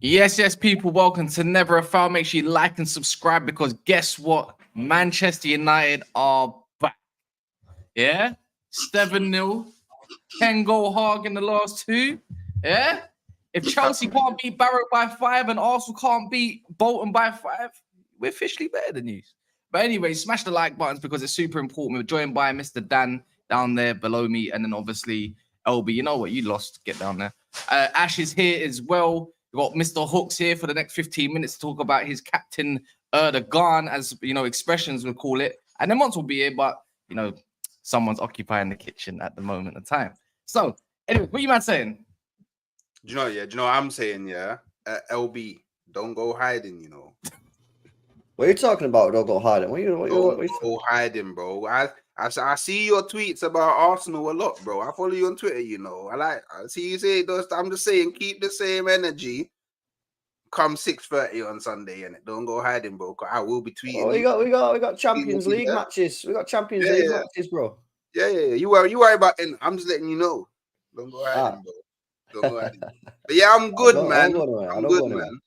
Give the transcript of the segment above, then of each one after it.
Yes, people, welcome to Never a Foul. Make sure you like and subscribe because guess what? Manchester United are back. Yeah? 7-0. 10 goal hog in the last two. Yeah? If Chelsea can't beat Barrow by 5 and Arsenal can't beat Bolton by 5, we're officially better than you. But anyway, smash the like buttons because it's super important. We're joined by Mr. Dan down there below me, and then obviously LB. You know what? You lost. Get down there. Ash is here as well. We've got Mr. Hooks here for the next 15 minutes to talk about his captain Odegaard, as you know, expressions would call it. And then Monts will be here, but you know, someone's occupying the kitchen at the moment of time. So, anyway, what you man saying? Do you know what I'm saying? Yeah, LB, don't go hiding. You know. What are you talking about? Don't go hiding. Don't go hiding, bro. I see your tweets about Arsenal a lot, bro. I follow you on Twitter. You know, I see you say those. I'm just saying, keep the same energy. Come 6:30 on Sunday, and don't go hiding, bro. Cause I will be tweeting. Oh, we got Champions League matches. We got Champions League matches, bro. Yeah. You worry about it. I'm just letting you know. Don't go hiding, bro. Don't go hiding. But yeah, I'm good, man. I'm good, man.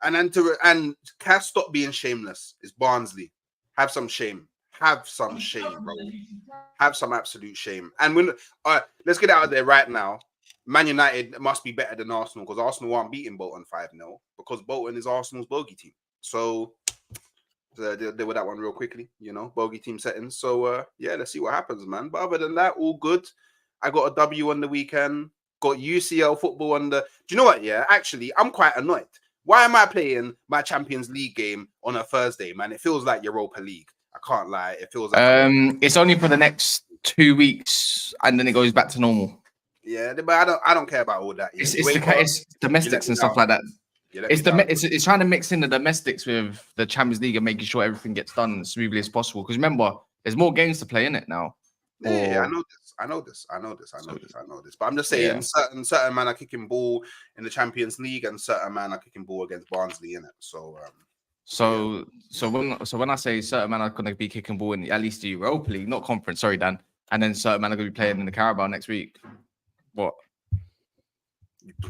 And Cass, stop being shameless. It's Barnsley. Have some shame. Have some shame, bro. Have some absolute shame. And when let's get out of there right now. Man United must be better than Arsenal because Arsenal aren't beating Bolton 5-0 because Bolton is Arsenal's bogey team. So deal with that one real quickly, you know, bogey team settings. So yeah, let's see what happens, man. But other than that, all good. I got a W on the weekend. Got UCL football on the. Do you know what? Yeah, actually, I'm quite annoyed. Why am I playing my Champions League game on a Thursday, man? It feels like Europa League. I can't lie. It feels like it's only for the next 2 weeks, and then it goes back to normal. Yeah, but I don't care about all that. It's domestics and stuff like that. It's trying to mix in the domestics with the Champions League and making sure everything gets done as smoothly as possible. Because remember, there's more games to play in it now. Yeah, I know this. But I'm just saying, certain man are kicking ball in the Champions League, and certain man are kicking ball against Barnsley in it. So, when I say certain man are going to be kicking ball in at least the Europa League, not conference. Sorry, Dan. And then certain man are going to be playing in the Carabao next week. What?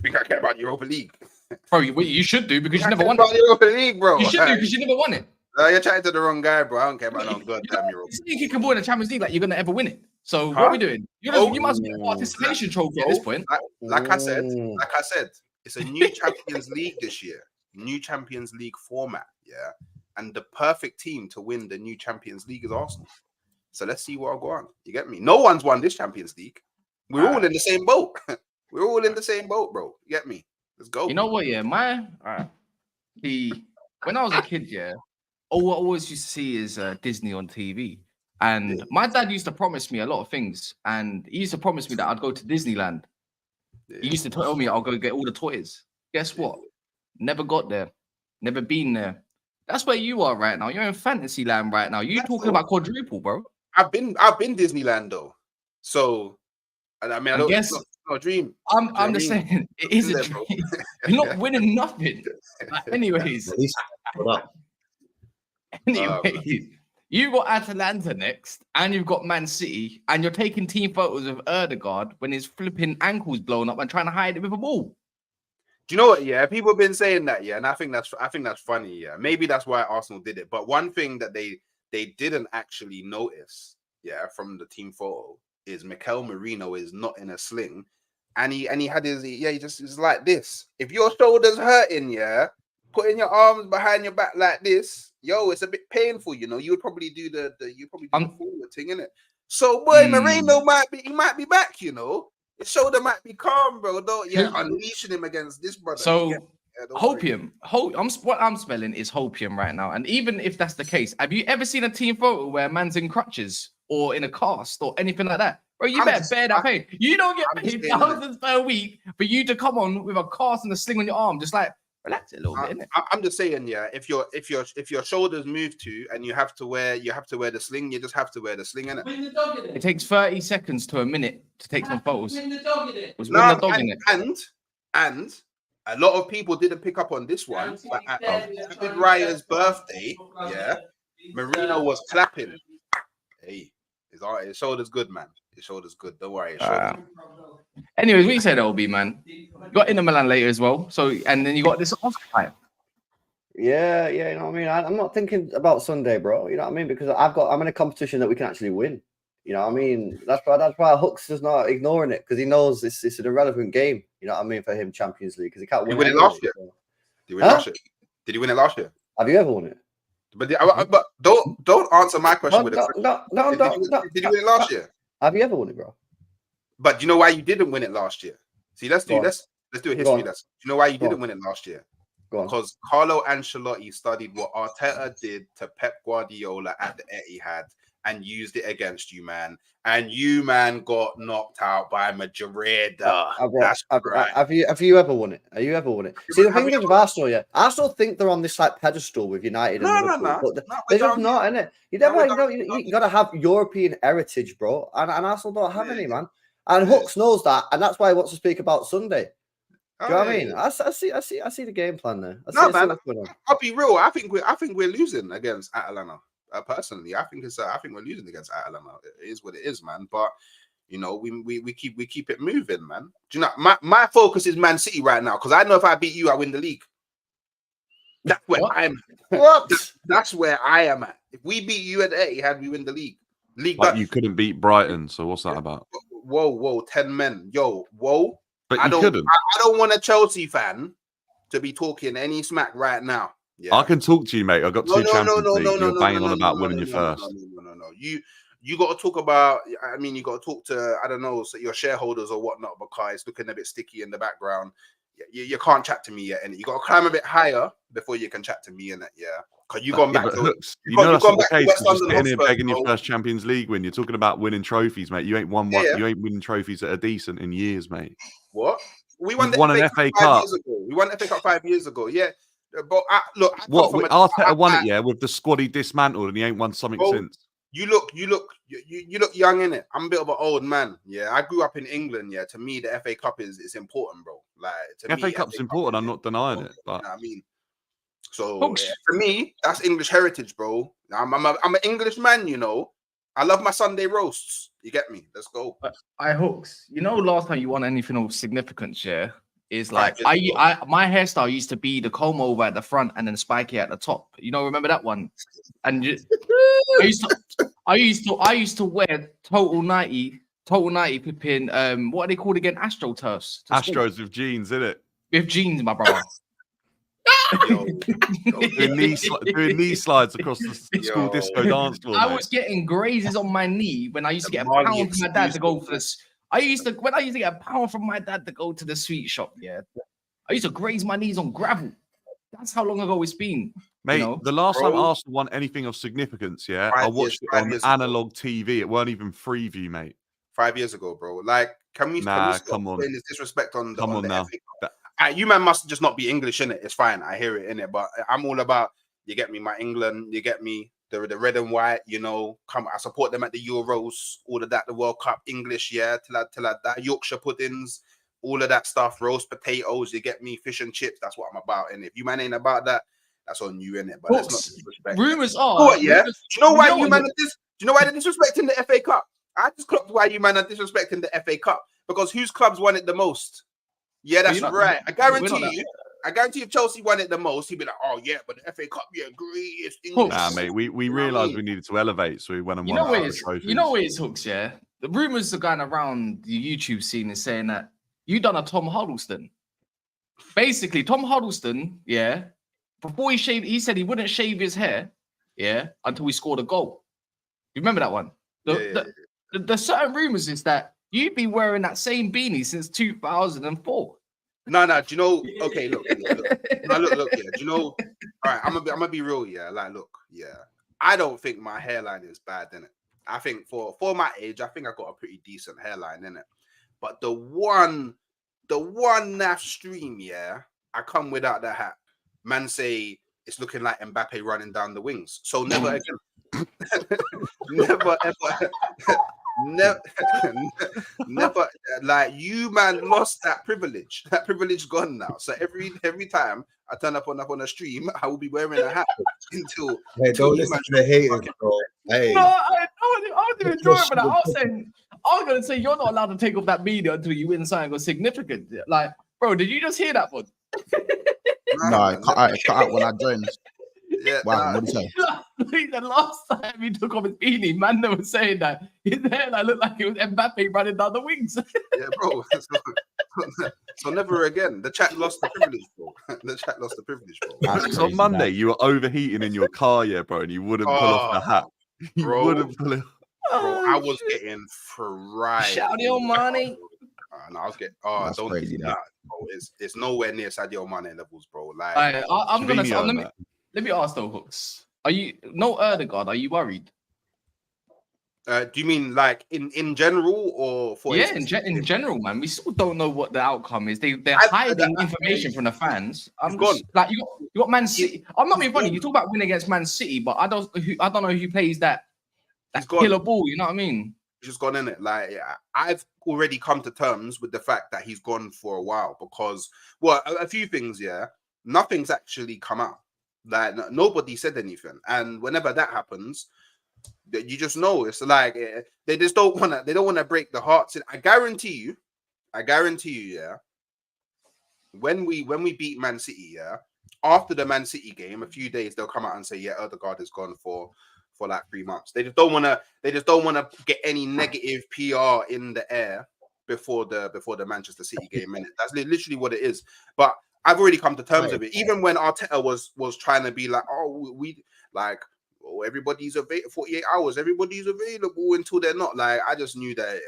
We can't care about Europa League, bro. You should do because you never won it. Europa League, bro. You should do because you never won it. You're chatting to the wrong guy, bro. I don't care about no goddamn Europa. You kick a ball in the Champions League like you're gonna ever win it. So what are we doing? You must be a participation trophy at this point. Like I said, it's a new Champions League this year. New Champions League format, yeah. And the perfect team to win the new Champions League is Arsenal. So let's see what'll go on. You get me? No one's won this Champions League. We're all in the same boat. We're all in the same boat, bro. You get me? Let's go. You know what? Yeah, when I was a kid, yeah, all I always used to see is Disney on TV. And my dad used to promise me a lot of things. And he used to promise me that I'd go to Disneyland. He used to tell me I'll go get all the toys. Guess what? Never got there. Never been there. That's where you are right now. You're in Fantasyland right now. You're talking about quadruple, bro. I've been Disneyland though. So I mean, I guess it's not a dream. I'm just saying it is a dream. You're not winning nothing. Anyways, you've got Atalanta next, and you've got Man City, and you're taking team photos of Odegaard when his flipping ankle's blown up and trying to hide it with a ball. Do you know what? Yeah, people have been saying that. Yeah, and I think that's funny. Yeah, maybe that's why Arsenal did it. But one thing that they didn't actually notice, yeah, from the team photo is Mikel Merino is not in a sling, and he had his he just is like this. If your shoulder's hurting, yeah, putting your arms behind your back like this, it's a bit painful. You know, you would probably do the forward thing, innit? So boy, Merino might be back. You know, his shoulder might be calm, bro. Don't unleashing him against this brother. So hopium. What I'm smelling is hopium right now. And even if that's the case, have you ever seen a team photo where a man's in crutches or in a cast or anything like that? Bro, you better bear that pain. You don't get paid thousands per week for you to come on with a cast and a sling on your arm. Just like relax it a little bit, innit? I'm just saying, yeah. If your shoulders move to and you have to wear the sling, you just have to wear the sling, innit? Win the dog in it. It takes 30 seconds to a minute to take some photos. Win the dog in it. And a lot of people didn't pick up on this one, but at David Raya's birthday, yeah, Merino was clapping. Hey, His shoulder's good, man. His shoulder's good. Don't worry. Anyways, what you said, LB, man. You got Inter Milan later as well. So, and then you got this off time. Yeah, you know what I mean? I'm not thinking about Sunday, bro. You know what I mean? Because I'm in a competition that we can actually win. You know what I mean? That's why Hooks is not ignoring it, because he knows it's an irrelevant game. You know what I mean, for him, Champions League, because he can't win. Did he win it last year? Did he win it last year? Have you ever won it? But don't answer my question with a question. No. Did you win it last year? Have you ever won it, bro? But do you know why you didn't win it last year? See, let's do a history lesson. Do you know why you didn't win it last year? Because Carlo Ancelotti studied what Arteta did to Pep Guardiola at the Etihad and used it against you, man. And you, man, got knocked out by Madrid. That's right. Have you ever won it? Have you ever won it? See, the thing is with Arsenal, yeah, Arsenal think they're on this like pedestal with United and Liverpool, but they're just not, innit? You got to have European heritage, bro. And Arsenal don't have any, man. And Hooks knows that, and that's why he wants to speak about Sunday. Do you know what I mean? I see the game plan there. Man, I'll be real. I think we're losing against Atalanta. Personally, I think we're losing against Atalanta. It is what it is, man. But you know, we keep it moving, man. Do you know my focus is Man City right now, because I know if I beat you, I win the league. That's where I'm. That's where I am at. If we beat you at the Etihad, we win the league. But you couldn't beat Brighton, so what's that about? Whoa, 10 men, whoa. But I couldn't. I don't want a Chelsea fan to be talking any smack right now. Yeah. I can talk to you, mate. I've got two Champions League. You're banging on about winning your first. No. You got to talk about. I mean, you got to talk to, I don't know, your shareholders or whatnot, because it's looking a bit sticky in the background. You can't chat to me yet, and you got to climb a bit higher before you can chat to me in it. Yeah, because you gone back. You know that's not the case. You're just sitting here begging your first Champions League win. You're talking about winning trophies, mate. You ain't won one. You ain't winning trophies that are decent in years, mate. What? We won an FA Cup 5 years ago. We won the FA Cup 5 years ago. Yeah, but look. Arteta won it, yeah, with the squad he dismantled, and he ain't won something since. You look young in it. I'm a bit of an old man. Yeah, I grew up in England. Yeah, to me the FA Cup is important, bro. Like to FA Cup's important. I'm not denying it, but you know what I mean, so for me, that's English heritage, bro. I'm an English man, you know. I love my Sunday roasts. You get me? Let's go. Hooks. You know, last time you won anything of significance, yeah, is like my hairstyle used to be the comb over at the front and then spiky at the top. You know, remember that one? And I used to wear total 90 Pippin. What are they called again? AstroTurfs. Astros with jeans, isn't it? With jeans, my brother. Doing knee slides across the school disco dance floor. I was getting grazes on my knee when I used to get a pound from my dad to go for this. When I used to get a pound from my dad to go to the sweet shop. Yeah, I used to graze my knees on gravel. That's how long ago it's been, mate. You know? The last time Arsenal won anything of significance, I watched it on analog TV. It weren't even Freeview, mate. 5 years ago, bro. Like, can we stop putting this disrespect on the now. You man must just not be English in it. It's fine. I hear it in it, but I'm all about, you get me, my England. You get me, the red and white. You know, I support them at the Euros, all of that, the World Cup, English, yeah, till I die. Yorkshire puddings, all of that stuff, roast potatoes. You get me, fish and chips. That's what I'm about. And if you man ain't about that, that's on you, innit? But let's not disrespect. Rumors are, do you know why you man? Do you know why they're disrespecting the FA Cup? I just clocked why you man are disrespecting the FA Cup, because whose clubs won it the most? Yeah, that's right. I guarantee if Chelsea won it the most, he'd be like, "Oh yeah, but the FA Cup, yeah, great." It's English. Nah, mate, we realized we needed to elevate, so we went and won the trophies. You know what it's, Hooks, yeah? The rumors are going around the YouTube scene is saying that you done a Tom Huddleston. Basically, Tom Huddleston, yeah, before he said he wouldn't shave his hair, yeah, until he scored a goal. You remember that one? The certain rumors is that you've been wearing that same beanie since 2004. No. Do you know? Okay, look. No, look. Yeah. Do you know? All right, I'm gonna be real. Yeah, like, look. Yeah, I don't think my hairline is bad, innit? I think for my age, I think I got a pretty decent hairline, innit? But the one NAF stream, yeah, I come without the hat. Man say it's looking like Mbappe running down the wings. So never again. never ever. Never, like, you man lost that privilege. That privilege gone now. So every time I turn up on a stream, I will be wearing a hat until. Hey, don't listen to the haters, bro. Hey, no, I to enjoy it for that. I was gonna say you're not allowed to take off that media until you win something significant. Like, bro, did you just hear that one? No, it cut out when I joined. Yeah, Wow, what did you say? The last time he took off his beanie, man, they were saying that his hairline looked like it was Mbappe running down the wings. Yeah, bro. So never again. The chat lost the privilege, bro. The chat lost the privilege, bro. So on Monday, you were overheating in your car, yeah, bro, and you wouldn't pull off the hat. You wouldn't pull it. Bro, I was getting fried. Sadio Mane. No, I was getting. That's don't crazy, do that, bro. It's nowhere near Sadio Mane levels, bro. Like, I'm gonna. Let me ask though, Hooks. Are you no Odegaard? Are you worried? Do you mean like in general or for? Yeah, in general, man. We still don't know what the outcome is. They're hiding information from the fans. I'm just, like you got Man City. I'm not being funny. You talk about winning against Man City, but I don't know who plays that killer ball. You know what I mean? He's just gone in it. Like I've already come to terms with the fact that he's gone for a while because a few things. Yeah, nothing's actually come out. Like nobody said anything, and whenever that happens, you just know it's like they just don't want to break the hearts. I guarantee you, yeah. When we beat Man City, yeah, after the Man City game, a few days they'll come out and say, yeah, Odegaard has gone for like 3 months. They just don't want to get any negative PR in the air before the Manchester City game. And that's literally what it is. But I've already come to terms with it. Even when Arteta was trying to be like, everybody's available 48 hours, everybody's available until they're not. Like, I just knew that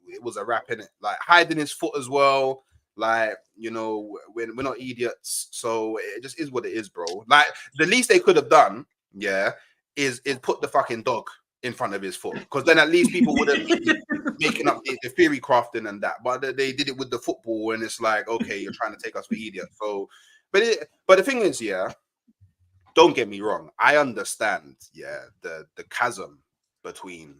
it was a wrap in it. Like hiding his foot as well. Like, you know, we're not idiots, so it just is what it is, bro. Like the least they could have done, yeah, is put the fucking dog in front of his foot, because then at least people wouldn't be making up the theory crafting and that. But they did it with the football, and it's like, okay, you're trying to take us for idiots. So, but the thing is, yeah, don't get me wrong, I understand, yeah, the chasm between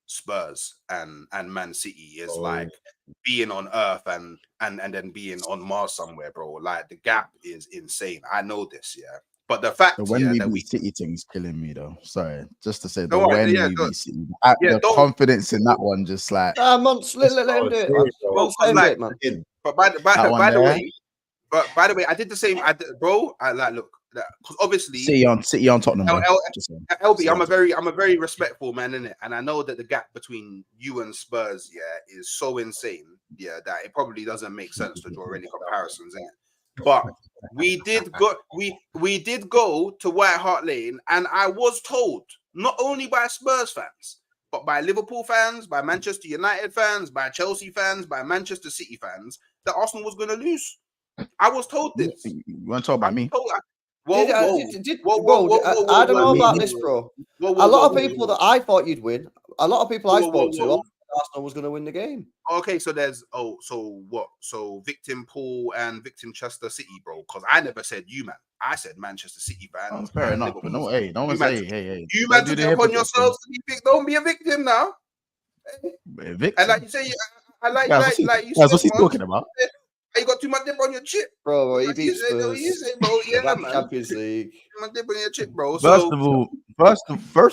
Spurs and Man City is like being on Earth and then being on Mars somewhere, bro. Like the gap is insane. I know this, yeah. But the fact that we City thing's killing me though. Sorry, just to say the we beat City, the confidence in that one, just like Months, let him do it, man. But by the way, I did the same. I like look. Because obviously City on Tottenham. LB, I'm a very respectful man, innit? And I know that the gap between you and Spurs, yeah, is so insane, yeah, that it probably doesn't make sense to draw any comparisons, innit? But we did go to White Hart Lane, and I was told not only by Spurs fans, but by Liverpool fans, by Manchester United fans, by Chelsea fans, by Manchester City fans, that Arsenal was going to lose. I was told this. You want to talk about me? I don't know about this, bro. A lot of people that I thought you'd win, a lot of people I spoke to, Arsenal was going to win the game. Okay, so there's So victim Paul and victim Chester City, bro. Because I never said you, man. I said Manchester City fans. Fair enough, but no, hey, don't say, hey. You man to jump on yourselves to be big. Don't be a victim now. Victim. And like you say, I like you. What's he talking about? You got too much dip on your chip, bro. He beats Spurs. Yeah, man. Champions League. Too much dip on your chip, bro. First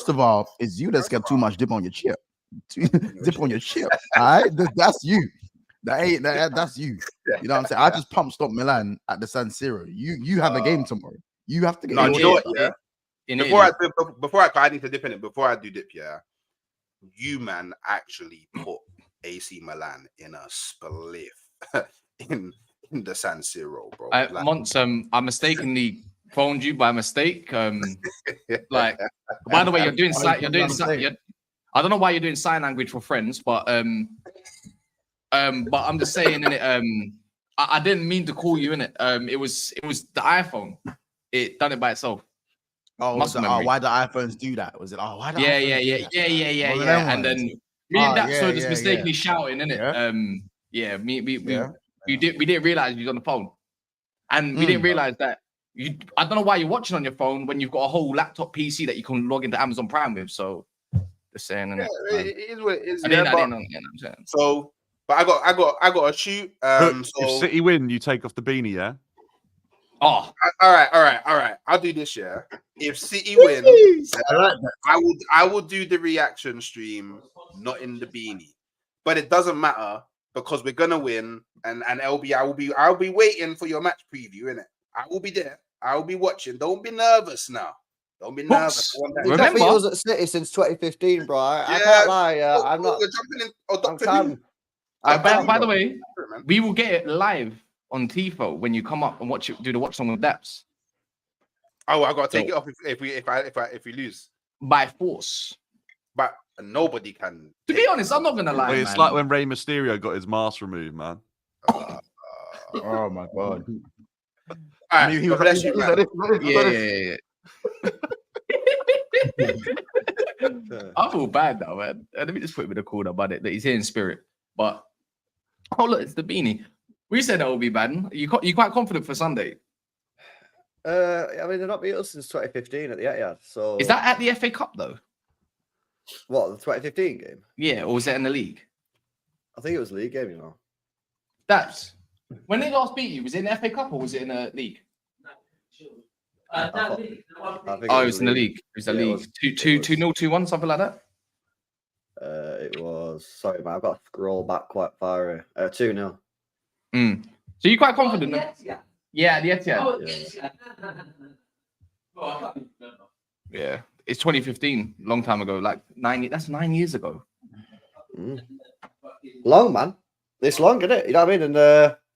of all, it's you that's got too much dip on your chip. Dip on your chip. All right, that's you. That's you. You know what I'm saying? I just pumped stop Milan at the San Siro. You have a game tomorrow. You have to get. No, you know what? Yeah. Before I need to dip in it. Before I do dip, yeah. You man actually put AC Milan in a spliff. In the San Siro, bro. I mistakenly phoned you by mistake. Like, by the way, you're doing I don't know why you're doing sign language for friends, but I'm just saying, innit, I didn't mean to call you in it. It was the iPhone. It done it by itself. Why do iPhones do that? Was it? Why? Yeah. And then me and that just mistakenly shouting, innit? Yeah. We didn't realize you was on the phone, and we didn't realize that I don't know why you're watching on your phone when you've got a whole laptop PC that you can log into Amazon Prime with. So, just saying, it is what it is. But I got a shoot. If City win, you take off the beanie, yeah. Oh, all right. I'll do this. Yeah, if City win, I will do the reaction stream, not in the beanie. But it doesn't matter because we're gonna win, and LB, I'll be waiting for your match preview, innit? I will be there. I will be watching. Don't be nervous now. Don't be nervous. Remember, he was at City since 2015, bro. I can't lie. I'm not. We're jumping in. By the way, we will get it live on Tifo when you come up and do the watch song with Daps. Oh, I gotta take it off if we lose by force. But nobody can. To be honest, I'm not gonna lie. It's like when Rey Mysterio got his mask removed, man. Oh my god. All right, yeah. I feel bad now, man. Let me just put him in the corner about it that he's here in spirit. But look, it's the beanie. We said that will be bad. You quite confident for Sunday? I mean, they're not beat us since 2015 at the Etihad. So is that at the FA Cup though? What, the 2015 game? Yeah, or was it in the league? I think it was a league game. You know, that's when they last beat you. Was it in the FA Cup or was it in a league? It was in the league. It was the league. 2-0, 2-1, something like that. It was. Sorry, man. I've got to scroll back quite far. 2-0. So you're quite confident? Yeah, the Etihad. Yeah, it's 2015, long time ago. Like 9. That's 9 years ago. Long, man. It's long, isn't it? You know what I mean? And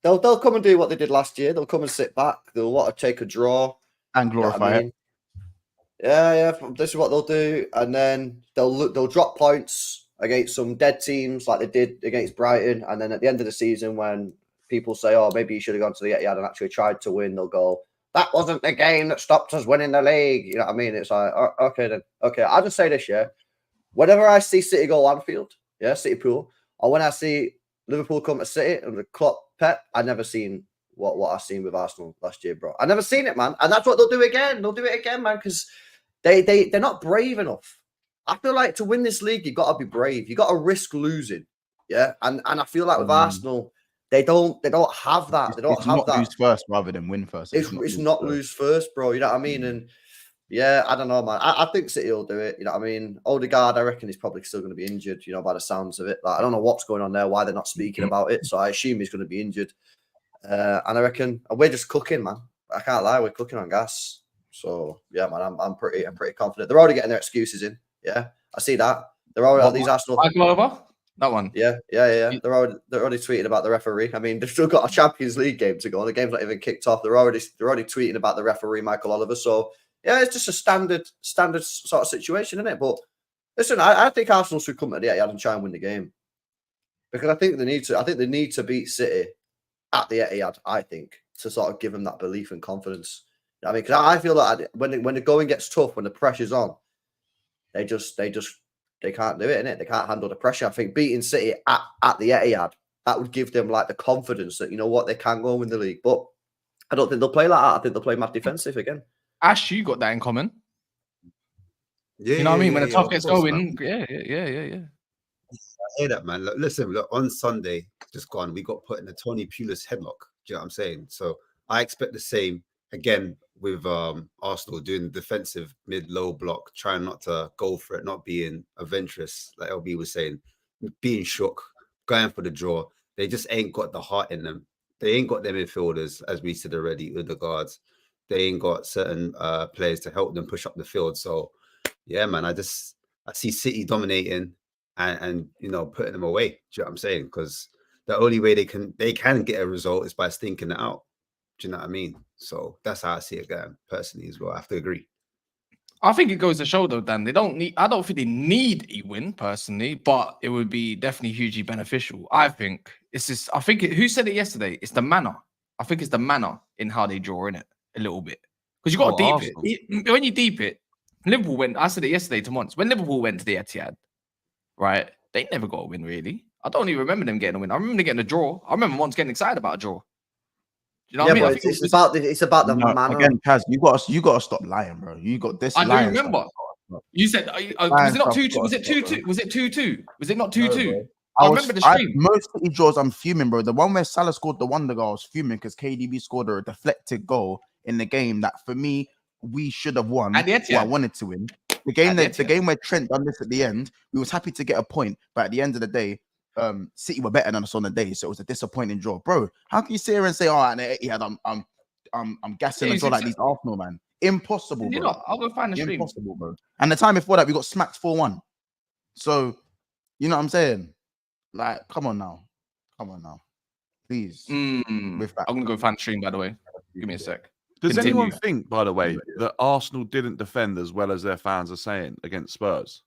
they'll come and do what they did last year. They'll come and sit back. They'll want to take a draw and glorify it. Yeah. This is what they'll do, and then they'll drop points against some dead teams like they did against Brighton, and then at the end of the season, when people say, "Oh, maybe you should have gone to the Etihad and actually tried to win," they'll go, "That wasn't the game that stopped us winning the league." You know what I mean? It's like, okay, then. Okay, I'll just say this, yeah. Whenever I see City go Anfield, City Pool, or when I see Liverpool come to City and the Klopp Pep, I've never seen what I've seen with Arsenal last year, bro. I've never seen it, man. And that's what they'll do again. They'll do it again, man, because they're not brave enough. I feel like to win this league, you've got to be brave. You got to risk losing. Yeah. And I feel like with Arsenal, they don't have that. They don't have that. Lose first rather than win first. It's not lose first, bro. You know what I mean? And yeah, I don't know, man. I think City will do it. You know what I mean? Odegaard, I reckon he's probably still going to be injured, by the sounds of it. Like, I don't know what's going on there, why they're not speaking about it. So I assume he's going to be injured. And I reckon we're just cooking, man. I can't lie, we're cooking on gas. So yeah, man, I'm pretty confident. They're already getting their excuses in. Yeah, I see that. They're already these Arsenal. That one. Yeah. They're already tweeting about the referee. I mean, they've still got a Champions League game to go. The game's not even kicked off. They're already tweeting about the referee, Michael Oliver. So yeah, it's just a standard sort of situation, isn't it? But listen, I think Arsenal should come to the Etihad and try and win the game because I think they need to. I think they need to beat City at the Etihad. I think to sort of give them that belief and confidence. I mean, because I feel like when the going gets tough, when the pressure's on, they can't do it, innit? They can't handle the pressure. I think beating City at the Etihad, that would give them like the confidence that, you know what, they can go and win the league. But I don't think they'll play like that. I think they'll play mad defensive again. Ash, you got that in common. Yeah, you know what I mean? When the tough gets going, man. yeah. I hear that, man. Listen, on Sunday, just gone, we got put in a Tony Pulis headlock. Do you know what I'm saying? So I expect the same again with Arsenal doing the defensive mid-low block, trying not to go for it, not being adventurous, like LB was saying, being shook, going for the draw. They just ain't got the heart in them. They ain't got them midfielders, as we said already, Odegaard. They ain't got certain players to help them push up the field. So, yeah, man, I see City dominating and putting them away. Do you know what I'm saying? Because the only way they can get a result is by stinking it out. Do you know what I mean? So that's how I see it going personally as well. I have to agree. I think it goes to show though, Dan. I don't think they need a win personally, but it would be definitely hugely beneficial. I think it's just. Who said it yesterday? It's the manner. I think it's the manner in how they draw in it a little bit because you got to deep it. When you deep it, Liverpool went. I said it yesterday to Mons. When Liverpool went to the Etihad, right? They never got a win really. I don't even remember them getting a win. I remember them getting a draw. I remember Mons getting excited about a draw. You know what I mean? But it's about the manner. Again, Kaz, you got to stop lying, bro. You got this. I don't remember. You said was it not 2-2? Was it 2-2? Was it 2-2? Was it not 2-2? I remember the stream. Most City draws, I'm fuming, bro. The one where Salah scored the wonder goal, I was fuming because KDB scored a deflected goal in the game that for me we should have won. At the end, I wanted to win. The game where Trent done this at the end, we was happy to get a point, but at the end of the day, City were better than us on the day, so it was a disappointing draw, bro. How can you sit here and say, "Oh, I'm gassing until like these Arsenal, man"? Impossible, bro. You know, I'll go find the stream. Impossible, bro. And the time before that, we got smacked 4-1. So, you know what I'm saying? Like, come on now, please. I'm gonna go find the stream. By the way, give me a sec. Does anyone think, by the way, that Arsenal didn't defend as well as their fans are saying against Spurs?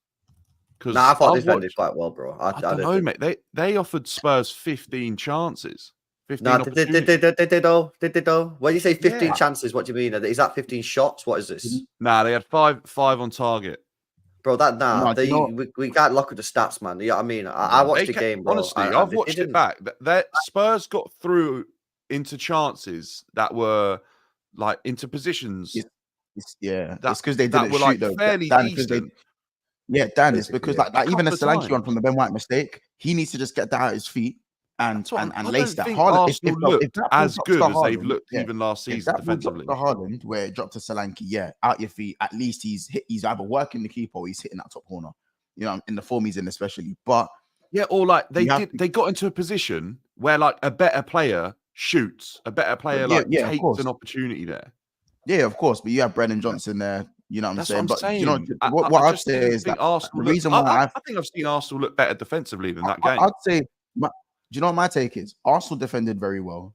Because I thought they defended quite well, bro. I don't know, mate. They offered Spurs 15 chances. 15 did they though? When you say 15 chances, what do you mean? Is that 15 shots? What is this? Nah, they had five on target. Bro, we can't look at the stats, man. You know what I mean? I watched the game, bro. Honestly, I've watched it back. Spurs got through into chances that were like into positions. It's because they didn't were shoot like though. fairly decent. Dan, it's because like even the Solanke one from the Ben White mistake, he needs to just get that at his feet and lace that. Arsenal looked as good as they've looked even last season defensively. The Haaland where it dropped to Solanke, out your feet. At least he's either working the keeper or he's hitting that top corner. You know, in the form he's in, especially. But or like they got into a position where like a better player shoots, a better player takes an opportunity there. Yeah, of course. But you have Brennan Johnson there. You know what I'm saying? What I'm saying. You know what I'd say is that Arsenal the reason why I think I've seen Arsenal look better defensively than that game. I'd say, do you know what my take is? Arsenal defended very well,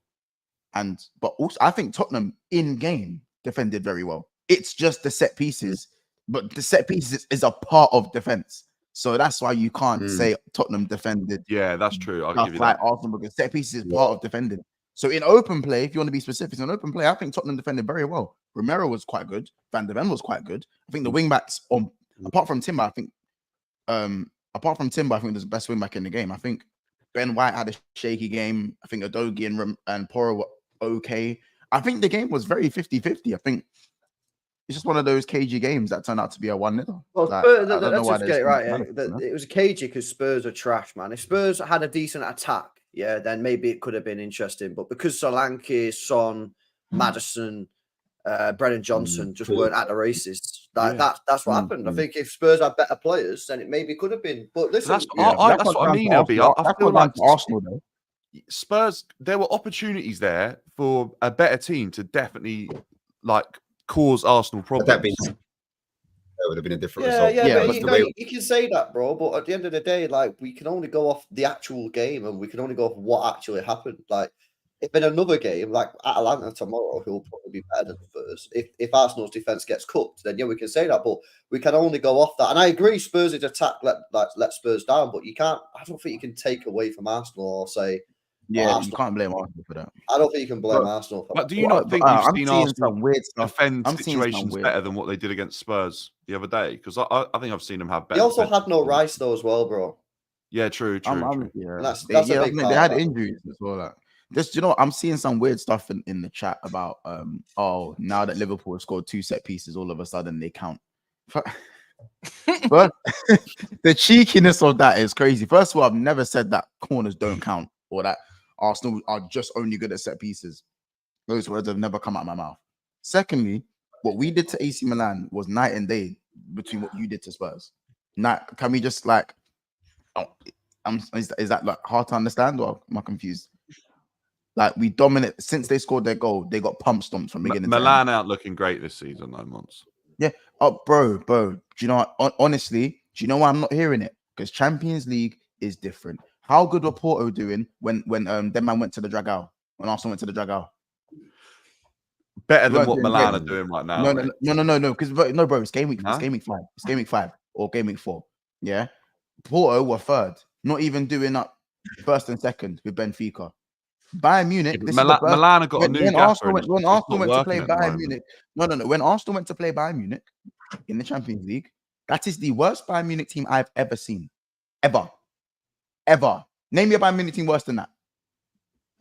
but also I think Tottenham in game defended very well. It's just the set pieces, but the set pieces is a part of defense. So that's why you can't say Tottenham defended. Yeah, that's true. I'll give you like that. Arsenal, because set pieces is part of defending. So in open play, if you want to be specific, in open play, I think Tottenham defended very well. Romero was quite good. Van der Ven was quite good. I think the wing backs, apart from Timber, I think there's the best wing back in the game. I think Ben White had a shaky game. I think Odegaard and Porro were okay. I think the game was very 50-50. I think it's just one of those cagey games that turned out to be a 1-0. Well, let's just get it right. It was cagey because Spurs are trash, man. If Spurs had a decent attack, then maybe it could have been interesting. But because Solanke, Son, Maddison, Brennan Johnson just weren't at the races, that's what happened. I think if Spurs had better players, then it maybe could have been. But listen, that's what I mean, Abby. I feel like Arsenal, though. Spurs, there were opportunities there for a better team to definitely like cause Arsenal problems. That would have been a different result. You can say that, bro. But at the end of the day, like we can only go off the actual game, and we can only go off what actually happened. Like if in another game, like Atalanta tomorrow, who'll probably be better than Spurs. If Arsenal's defense gets cooked, then we can say that. But we can only go off that. And I agree, Spurs' attack let Spurs down, but you can't. I don't think you can take away from Arsenal or say. Yeah, you can't blame Arsenal for that. I don't think you can blame Arsenal for that. But do you not think you've seen Arsenal defend situations better than what they did against Spurs the other day? Because I think I've seen them have better. They also had no Rice though as well, bro. Yeah, true. That's a big they had injuries as well. Like. Just, I'm seeing some weird stuff in the chat about now that Liverpool have scored 2 set pieces, all of a sudden they count. But the cheekiness of that is crazy. First of all, I've never said that corners don't count or that Arsenal are just only good at set pieces. Those words have never come out of my mouth. Secondly, what we did to AC Milan was night and day between what you did to Spurs. Can we just like, is that like hard to understand or am I confused? Like we dominate since they scored their goal, they got pump stomped from beginning. Milan out looking great this season, though, Mons. Yeah. Oh, bro. Do you know what? Honestly, do you know why I'm not hearing it? Because Champions League is different. How good were Porto doing when them man went to the Dragao? When Arsenal went to the Dragao? Better than what Milan are doing right now. No. Because bro, it's game week. It's game week 5. It's game week 5 or game week 4. Yeah. Porto were third, not even doing up first and second with Benfica. Bayern Munich. Milan have got a new gaffer. When Arsenal went to play Bayern Munich, when Arsenal went to play Bayern Munich in the Champions League, that is the worst Bayern Munich team I've ever seen, ever. Name me a Bayern Munich team worse than that.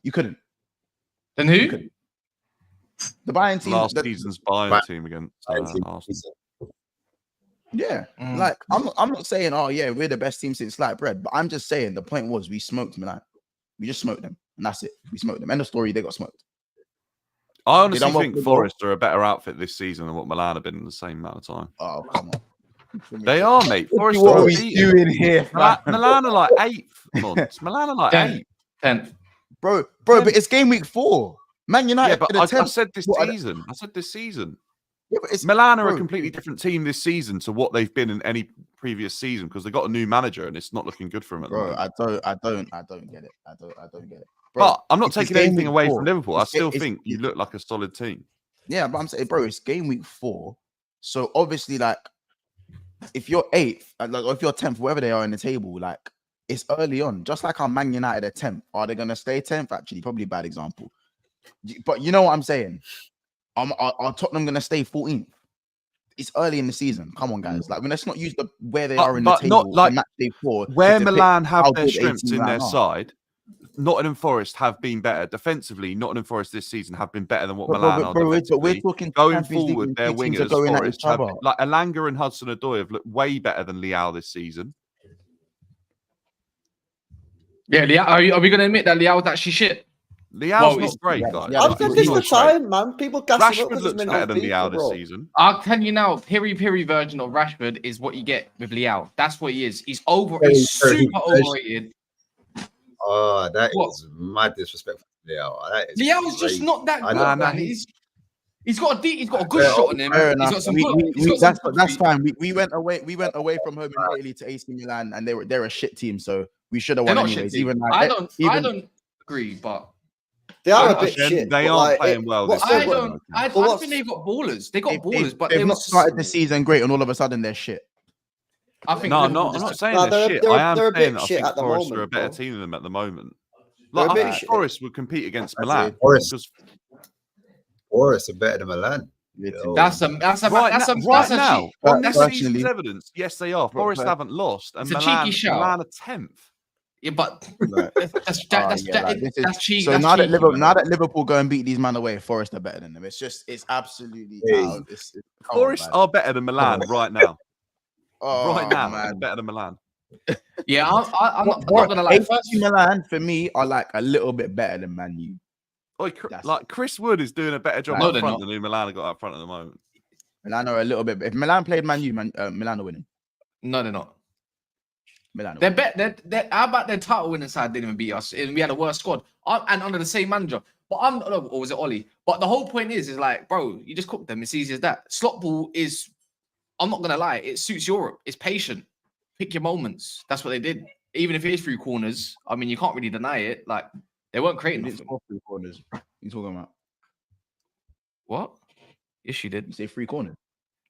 You couldn't. Then who? The Bayern team. Last season's Bayern team against Arsenal. Yeah, like I'm not saying, we're the best team since sliced bread, but I'm just saying the point was we smoked Milan. We just smoked them. And that's it. We smoked them. End of story. They got smoked. I honestly think Forest are a better outfit this season than what Milan have been in the same amount of time. Oh, come on. They are, mate. Forest What are are we doing here, Milan are like 8th. Milan are like 10th. 8th. Bro, but it's game week 4. Man United. Yeah, but I said this season. I said this season. Yeah, but Milan are a completely different team this season to what they've been in any previous season because they got a new manager and it's not looking good for them. Bro, I don't get it. I don't get it. Bro, but I'm not taking anything away from Liverpool. I still think you look like a solid team. Yeah, but I'm saying, bro, it's game week 4. So obviously, like, if you're 8th, like, or if you're 10th, wherever they are in the table, like, it's early on. Just like our Man United are 10th. Are they going to stay 10th? Actually, probably a bad example. But you know what I'm saying? Are Tottenham going to stay 14th? It's early in the season. Come on, guys. Like, let's not use where they are in the table. Not like match day 4. Where Milan have their strengths in their side. Nottingham Forest have been better defensively. Nottingham Forest this season have been better than what Milan are defensively. We're talking going forward. Their wingers, Forest have been, like Elanga and Hudson-Odoi, have looked way better than Leao this season. Yeah, Leao, are we going to admit that Leao was actually shit? Leao's not great, guys. I'm thinking the time, man. People Rashford looks better than Leao this season. I'll tell you now, peri version of Rashford is what you get with Leao. That's what he is. He's super overrated. Oh, that is mad disrespectful. Leao's just not that good, man. He's got a good shot on him. That's fine. We went away from home in Italy to AC Milan, and they're a shit team, so we should have won anyways. I don't agree, but they are a bit shit. They aren't playing well. I think they've got ballers. They got ballers, but they've not started the season great, and all of a sudden they're shit. I think I'm not saying they're shit. I am saying that I think Forest are a better team than them at the moment. Like, I think Forest would compete against Milan. Forest are better than Milan. That's right now. On this season's evidence, yes, they are. Forest haven't lost, and Milan are 10th. Yeah, but that's cheap. So now that Liverpool go and beat these men away, Forest are better than them. It's absolutely out. Forest are better than Milan right now. Right now, man, better than Milan. Yeah, I'm not gonna lie. Milan for me are like a little bit better than Man U. Like Chris Wood is doing a better job up front than who Milan have got up front at the moment. Milan are a little bit. If Milan played Man U, Milan are winning. No, they're not. Milan. How about their title winning side didn't even beat us? We had a worse squad and under the same manager. But or was it Ollie? But the whole point is like, bro, you just cook them. It's easy as that. Slot ball is. I'm not gonna lie. It suits Europe. It's patient. Pick your moments. That's what they did. Even if it is through corners, I mean, you can't really deny it. Like they weren't creating nothing. Through corners. You talking about what? Yes, you did. You say 3 corners.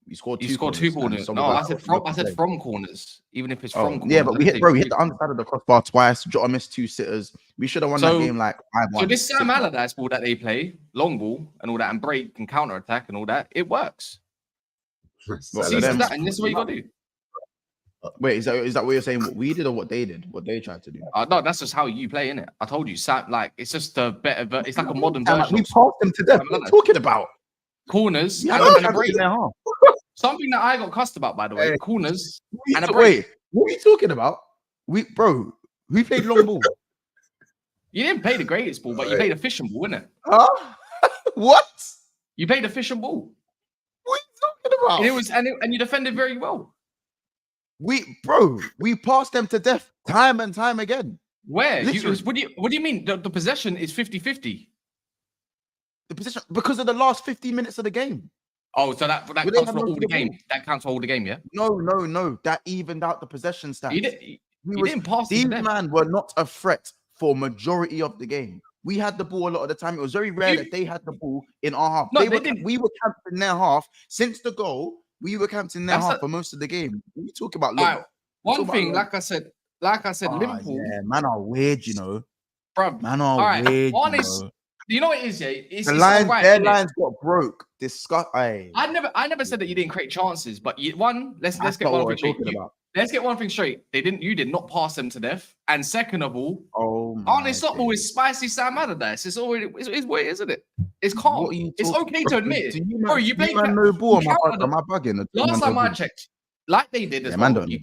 You scored 2 corners. No, I said from corners. Even if it's from corners. Yeah, but we hit the underside of the crossbar twice. Jota missed 2 sitters. We should have won that game like 5-1. So this Sam Allardyce ball that they play, long ball and all that, and break and counter attack and all that, it works. And this is what you got to do. Wait, is that what you're saying? What we did or what they did? What they tried to do? No, that's just how you play, innit? I told you, like it's just a better. It's like a modern version. We passed them to death. What are you talking about? Corners and a break. Something that I got cussed about, by the way. Corners and a break. Wait, what are you talking about? We played long ball. You didn't play the greatest ball, but you played a fishing ball, innit? Huh? What? You played a fishing ball. What are you talking about? And it was and you defended very well. We passed them to death time and time again. Where? What do you mean? The possession is 50-50. The possession because of the last 15 minutes of the game. Oh, so that counts for all the game. That counts for all the game, yeah? No. That evened out the possession stats. You didn't pass. These men were not a threat for majority of the game. We had the ball a lot of the time. It was very rare that they had the ball in our half. No, they didn't. We were camped in their half since the goal. We were camped in their half for most of the game. We talk about one thing, like I said, Liverpool. Yeah, man are weird, you know. Bro, man are weird. You know what it is, yeah? Their lines got broke. I never said that you didn't create chances, but let's get one thing straight. Let's get one thing straight. You did not pass them to death. And second of all, it's not always spicy Sam Allardyce. It's always it's what isn't it? It's calm. It's okay to admit it. Bro, you played no ball. Am I bugging? Last time I checked, like they did as well, you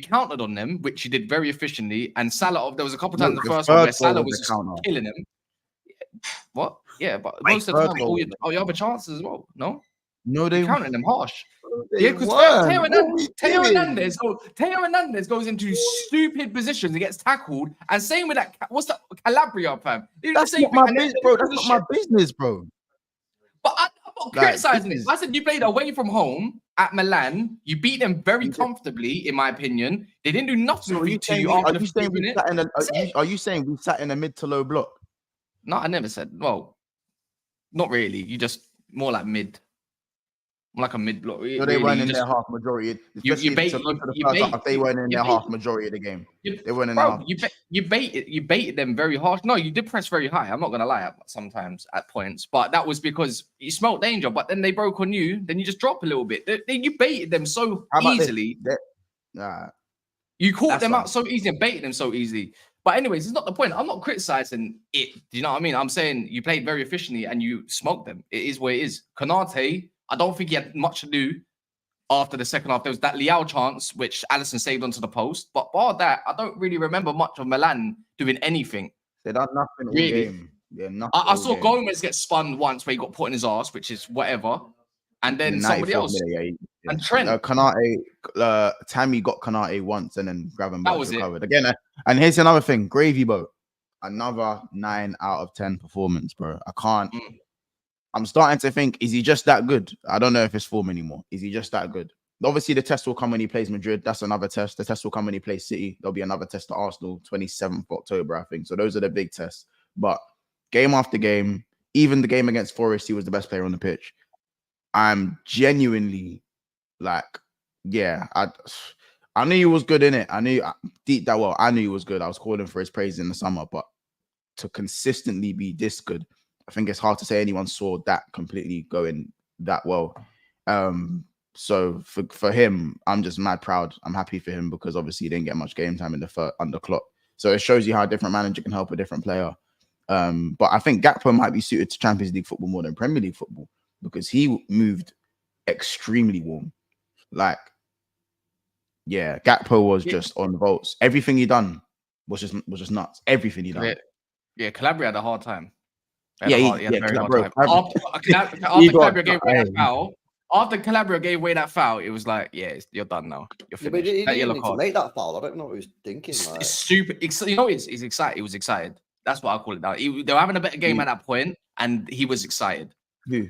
countered on them, which you did very efficiently. And Salah, there was a couple times in the first one where Salah was killing him. What? Yeah, but most of the time, all your other chances as well. No, they you're counting them harsh. They Yeah, because Teo Hernandez goes into stupid positions and gets tackled. And same with that. What's that? Calabria, fam. That's not my business, bro. That's not my business, bro. But I'm not criticizing it. I said you played away from home at Milan. You beat them very comfortably, in my opinion. They didn't do nothing to you after the 15 minutes. Are you saying we sat in a mid to low block? No, I never said. Well, not really. You just more like mid. Like a mid block. So they weren't in their half majority. They weren't in their half majority of the game. They weren't in their half. You baited them very harsh. No, you did press very high. I'm not gonna lie sometimes at points, but that was because you smelt danger. But then they broke on you. Then you just drop a little bit. You baited them so easily. You caught them out so easy and baited them so easily. But anyways, it's not the point. I'm not criticizing it. Do you know what I mean? I'm saying you played very efficiently and you smoked them. It is what it is. Konate, I don't think he had much to do after the second half. There was that Liao chance, which Alisson saved onto the post. But bar that, I don't really remember much of Milan doing anything. They done nothing all game. Yeah, nothing. I saw Gomez get spun once where he got put in his ass, which is whatever. And then somebody else. And Trent. Konate, Tammy got Konate once and then Gravenberch recovered. Again, and here's another thing. Gravy boat. Another 9 out of 10 performance, bro. I can't. I'm starting to think, is he just that good? I don't know if it's form anymore. Is he just that good? Obviously, the test will come when he plays Madrid. That's another test. The test will come when he plays City. There'll be another test to Arsenal, 27th of October, I think. So those are the big tests. But game after game, even the game against Forest, he was the best player on the pitch. I'm genuinely like, yeah, I knew he was good in it. I knew deep that well. I knew he was good. I was calling for his praise in the summer, but to consistently be this good, I think it's hard to say anyone saw that completely going that well. So for him, I'm just mad proud. I'm happy for him because obviously he didn't get much game time in the under clock. So it shows you how a different manager can help a different player. But I think Gakpo might be suited to Champions League football more than Premier League football because he moved extremely warm. Like, yeah, Gakpo was just on volts. Everything he done was just nuts. Everything he done. Yeah, Calabria had a hard time. After Calabria gave away that foul, it was like, yeah, you're done now. You're finished. But he didn't need to make that foul. I don't know what he was thinking. It's super. You know, he's excited. He was excited. That's what I call it now. They were having a better game at that point, and he was excited. Who?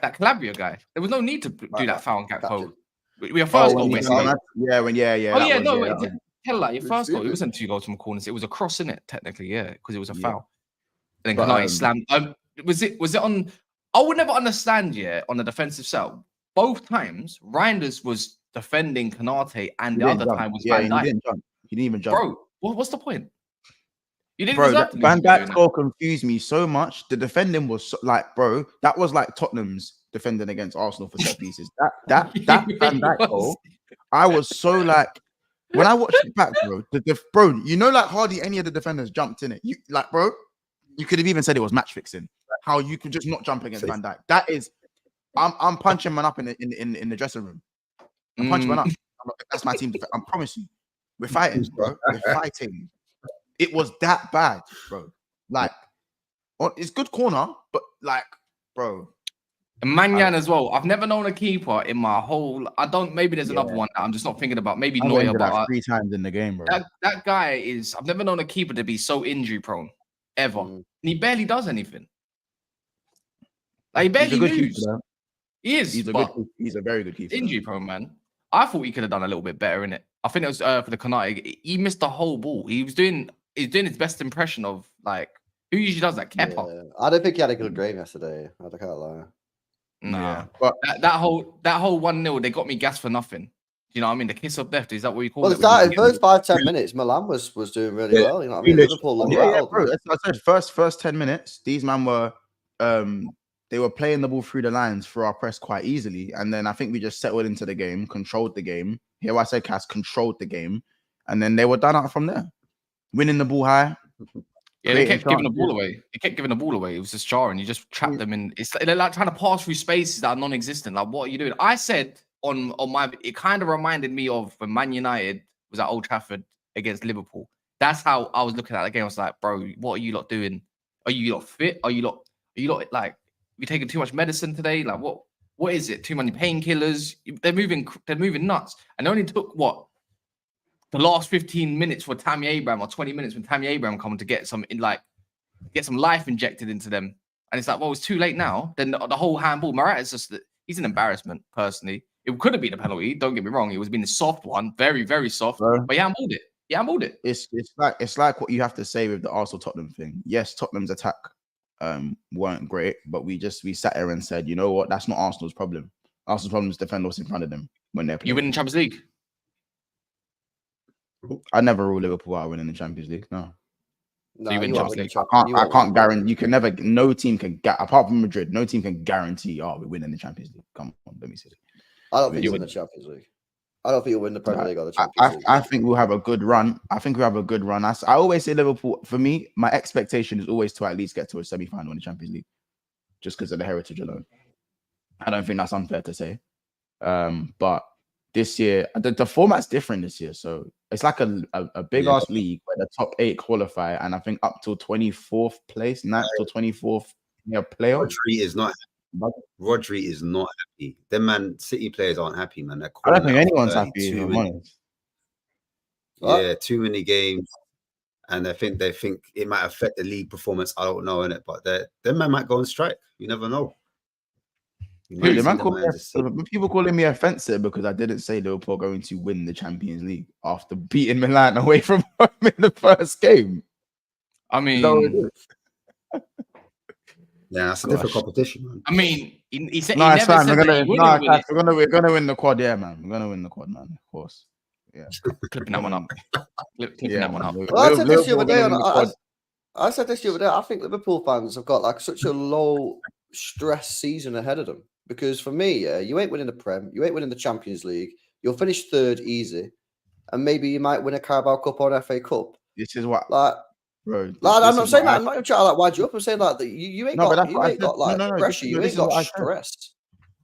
That Calabria guy. There was no need to do that foul on Gakpo. We were first goal, basically. Your first goal. It wasn't 2 goals from corners. It was a cross in it, technically, because it was a foul. And then Konate slammed. Was it on? I would never understand. On the defensive side, both times Reinders was defending Konate, and the other time was Van Dijk. He didn't even jump. Bro, what's the point? You didn't. Bro, Van Dijk's goal confused me so much. The defending was bro, that was like Tottenham's defending against Arsenal for set pieces. That Van Dijk goal, I was so like. When I watched it back, bro, you know, like hardly any of the defenders jumped in it. You bro, you could have even said it was match fixing. How you could just not jump against Van Dijk. That is, I'm punching man up in the dressing room. I'm punching man up. That's my team. I promise you, we're fighting, bro. We're fighting. It was that bad, bro. Like, it's good corner, but like, bro. Manyan as well. I've never known a keeper in my whole. Maybe there's another one that I'm just not thinking about. Maybe Neuer, but 3 times in the game, bro. That guy is. I've never known a keeper to be so injury prone ever. And he barely does anything. Like he barely moves. He is. He's a very good keeper. Injury prone, man. I thought he could have done a little bit better in it. I think it was for the Konate. He missed the whole ball. He's doing his best impression of like who usually does that. Kepa. Yeah. I don't think he had a good game yesterday. I can't lie. Nah, but that whole 1-0, they got me gassed for nothing. You know what I mean? The kiss of death, is that what you call it? Well, the first 5-10 minutes, Milan was doing really well. You know what I mean? Liverpool looked bro. As I said, first 10 minutes, these men were they were playing the ball through the lines through our press quite easily. And then I think we just settled into the game, controlled the game. Here I said Cass controlled the game. And then they were done out from there. Winning the ball high. Yeah, they kept giving the ball away. They kept giving the ball away. It was just jarring. You just trapped them in. They're like trying to pass through spaces that are non-existent. Like, what are you doing? I said on my. It kind of reminded me of when Man United was at Old Trafford against Liverpool. That's how I was looking at the game. I was like, bro, what are you lot doing? Are you lot fit? Are you you lot like you taking too much medicine today? Like what is it? Too many painkillers? They're moving nuts. And it only took what the last 15 minutes for Tammy Abraham or 20 minutes when Tammy Abraham come to get some life injected into them. And it's like, well, it's too late now. Then the whole handball, Marat is just he's an embarrassment, personally. It could have been a penalty, don't get me wrong. It was been a soft one, very, very soft, but he handballed it. Yeah, handballed it. It's like what you have to say with the Arsenal Tottenham thing. Yes, Tottenham's attack weren't great, but we sat there and said, you know what, that's not Arsenal's problem. Arsenal's problem is defend what's in front of them when they're playing. You win the Champions League. I never rule Liverpool out winning the Champions League. No. So you win Champions League. I can't guarantee. You can never. No team can apart from Madrid. No team can guarantee. Oh, we're winning the Champions League. Come on, let me see. I don't think you win the Champions League. I don't think you'll win the Premier League or the Champions League. I think we'll have a good run. I always say Liverpool. For me, my expectation is always to at least get to a semi-final in the Champions League, just because of the heritage alone. I don't think that's unfair to say. But this year, the format's different this year, so it's like a big ass league where the top 8 qualify, and I think up till 24th place, 9th till 24th playoff. Rodri is not happy. Them Man City players aren't happy, man. I don't think anyone's happy. Yeah, too many games, and they think it might affect the league performance. I don't know, innit? But them man might go on strike. You never know. People calling me offensive because I didn't say Liverpool are going to win the Champions League after beating Milan away from home in the first game. I mean, yeah, that's a different competition, man. I mean, he said no, he never said that he wouldn't win it. We're gonna win the quad, yeah, man. We're gonna win the quad, man. Of course, yeah. Clipping that one up. Clipping that one up. Well, I said this the other day. I said this the other day. I think Liverpool fans have got like such a low stress season ahead of them. Because for me, you ain't winning the Prem, you ain't winning the Champions League. You'll finish 3rd easy, and maybe you might win a Carabao Cup or an FA Cup. This is what, bro. I'm not saying that. I'm not even trying to like wind you up. I'm saying that you ain't got pressure. You ain't got stress.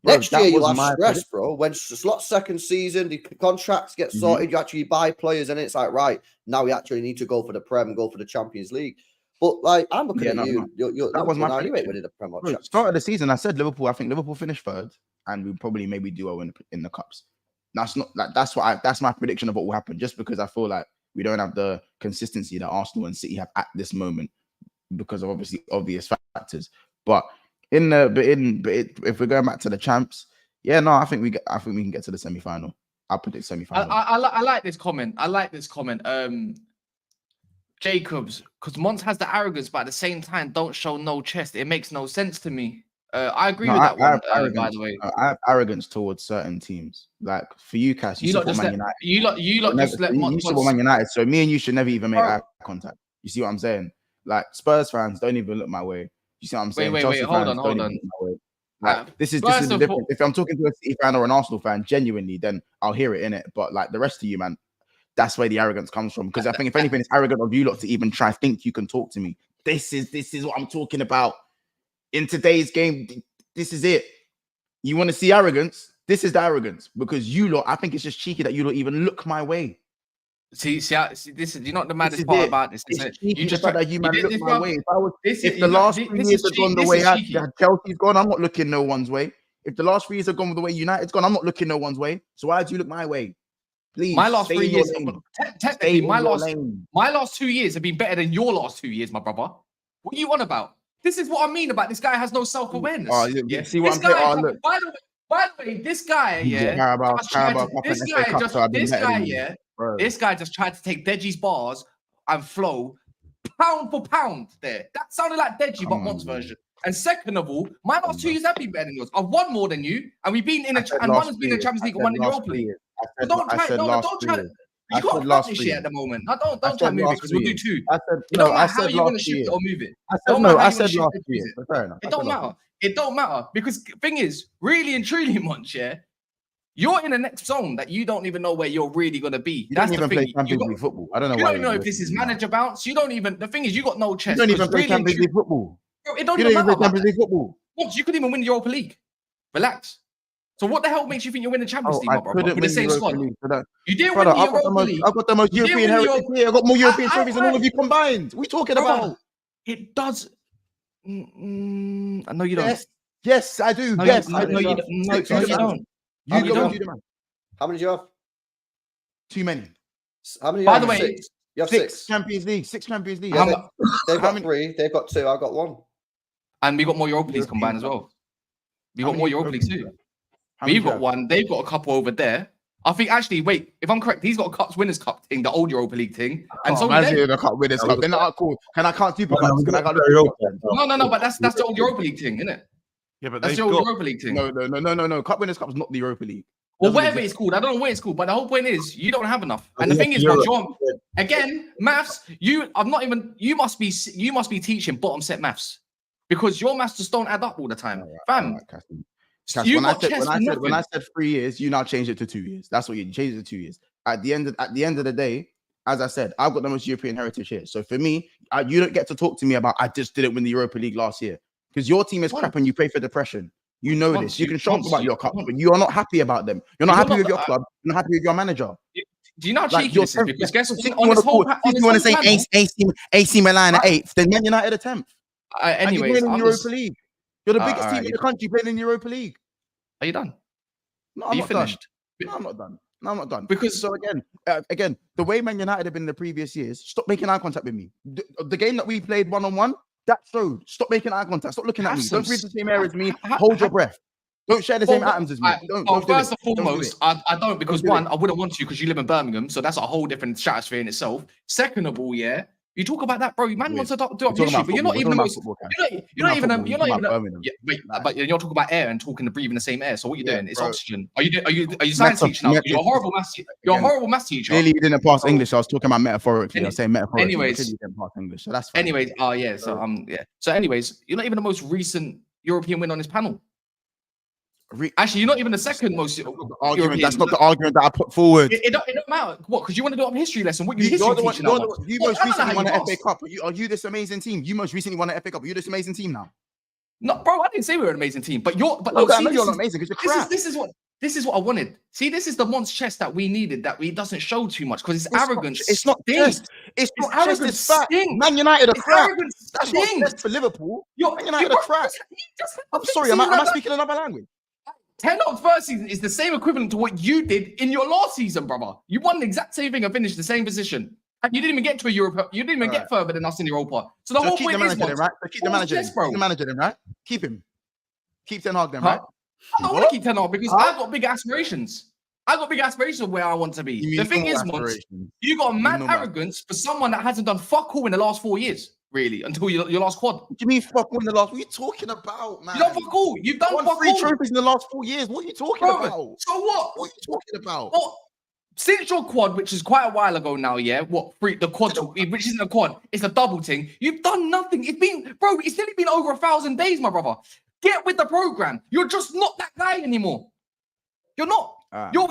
Next year you'll have stress, bro. When slot second season, the contracts get sorted. You actually buy players, and it's like right now we actually need to go for the Prem and go for the Champions League. But like I'm looking at you, that was my you ain't winning the Premier League. Start of the season, I said Liverpool. I think Liverpool finished 3rd, and we probably maybe do well in the cups. That's not like that's my prediction of what will happen. Just because I feel like we don't have the consistency that Arsenal and City have at this moment because of obvious factors. But if we're going back to the champs, I think we can get to the semi-final. I'll predict semi-final. I like this comment. Jacobs, because Mons has the arrogance, but at the same time, don't show no chest. It makes no sense to me. I agree with that one, by the way. I have arrogance towards certain teams. Like for you, Cass, you support Man United. You lot just let Mons. You support Man United, so me and you should never even make eye contact. You see what I'm saying? Like Spurs fans don't even look my way. You see what I'm saying? Wait, hold on. Like, this is the difference. If I'm talking to a City fan or an Arsenal fan, genuinely, then I'll hear it in it. But like the rest of you, man. That's where the arrogance comes from. Because I think if anything, it's arrogant of you lot to even try to think you can talk to me. This is what I'm talking about. In today's game, this is it. You want to see arrogance? This is the arrogance. Because you lot, I think it's just cheeky that you lot even look my way. See, this is you're not the maddest part about this. You just like that you man look my way. If the last 3 years have gone the way Chelsea's gone, I'm not looking no one's way. If the last 3 years have gone the way United's gone, I'm not looking no one's way. So why do you look my way? Please, my last 3 years, technically, my last 2 years have been better than your last 2 years, my brother. What are you on about? This is what I mean about this guy has no self-awareness. Oh, yeah. See what I'm saying? By the way, this guy, this guy just tried to take Deji's bars and flow pound for pound there. That sounded like Deji, but Mont's version. And second of all, my last 2 years have been better than yours. I've won more than you, and we've been in one has been in the Champions League and one in the Europa League. Don't try. You can't love this shit at the moment. No, don't try to move it because we'll do 2. I said you want to shift it or move it. I said last year. Fair enough. It don't matter. It don't matter because the thing is, really and truly, Munch, you're in the next zone that you don't even know where you're really gonna be. You don't even play Champions League football. I don't know. You don't know if this is manager bounce. You don't even. The thing is, you got no chest. You don't even play Champions League football. It don't even matter. Champions League football. You could even win the Europa League. Relax. So what the hell makes you think you win the Champions League, my brother? With the same squad. You didn't win the Europa League. I've got the most European heritage here. I've got more European trophies than all of you combined. What are we talking about? It does. No, you don't. Yes, I do. No, yes, no, I no, do. you don't. No, Six, no, you six, don't. You you go, don't. you do, man. How many do you have? Too many. How many? By you the have? way, Six. You have Six six. Champions League. Six Champions League. Yeah, How they've how got many- 3. They've got 2. I've got 1. And we got more Europa Leagues combined as European well. We How got more many Europa Leagues too. How many We've do you got have? one. They've got a couple over there. I think actually, wait, if I'm correct, he's got a Cups Winners' Cup thing, the old Europa League thing, and so man's do they. here, I can't win this cup. Then cool. Can I count Super Cups? Can I count No, but that's the old Europa League thing, isn't it? Yeah, but That's they've the old got Europa League thing. No. Cup Winners' Cup is not the Europa League. Well, Doesn't whatever exist. it's called, I don't know what it's called, but the whole point is you don't have enough. And the thing is, again, maths. You must be teaching bottom set maths because your maths just don't add up all the time, fam. Cass, You when got chess for nothing. when I said 3 years, you now changed it to 2 years. That's what you changed it to 2 years. At the end of the day, as I said, I've got the most European heritage here. So for me, you don't get to talk to me about I just didn't win the Europa League last year because your team is crap and you play for depression. You know this. You can shout about your cup, but you are not happy about them. You're not happy with your club. You're not happy with your manager. Do you know how cheeky this is? Because guess what? If you want to say AC Milan at 8th, then Man United at 10th. Anyways, you're playing in Europa League. You're the biggest team in the country playing in Europa League. Are you done? No, Are you finished? No, I'm not done. No, I'm not done. Because so again, the way Man United have been in the previous years, stop making eye contact with me. The game that we played 1-on-1, that showed. Stop making eye contact. Stop looking at me. Don't breathe the same air as me. Hold your breath. Don't share the same atoms as me. First and foremost, I don't because one, I wouldn't want to because you live in Birmingham, so that's a whole different stratosphere in itself. Second of all, yeah, you talk about that, bro. Man wants to do up history, but you're not even the most. You're not even. But you're talking about air and talking to breathing the same air. So what you're doing? It's oxygen. Are you science teacher now? You're a horrible maths teacher. You're a horrible maths teacher. Clearly, you didn't pass English. I was talking about metaphorically. I was saying metaphorically. Anyways, you didn't pass English, so that's fine. Anyways, So anyways, you're not even the most recent European win on this panel. Actually, you're not even the second most argument. That's not the argument that I put forward. It don't matter. What? Because you want to do up history lesson. What you most recently won an FA Cup. Are you this amazing team? You most recently won an FA Cup. Are you this amazing team now? No, bro. I didn't say we were an amazing team. But you're not amazing because you're crap. This is what I wanted. See, this is the monster chest that we needed that we doesn't show too much because it's arrogance. It's not chest. It's not arrogance. It's fact. Man United are crap. That's not chest for Liverpool. Man United are crap. I'm sorry. Am I speaking another language? Ten Hag's first season is the same equivalent to what you did in your last season, brother. You won the exact same thing and finished the same position. And you didn't even get to a Europa. You didn't even get further than us in Europa. So the whole point is, right? Keep the manager then. Keep the manager then, right? Keep him. Keep Ten Hag then, right? I don't want to keep Ten Hag because I've got big aspirations. I've got big aspirations of where I want to be. The thing is, you got mad arrogance for someone that hasn't done fuck all in the last 4 years. Really, until your last quad. What do you mean fuck all in the last? What are you talking about, man? You don't fuck all. You've done fuck 3 trophies in the last 4 years. What are you talking about? So what? What are you talking about? Well, since your quad, which is quite a while ago now, yeah. The quad, which isn't a quad, it's a double thing. You've done nothing. It's nearly been over 1,000 days, my brother. Get with the program. You're just not that guy anymore. You're not. You're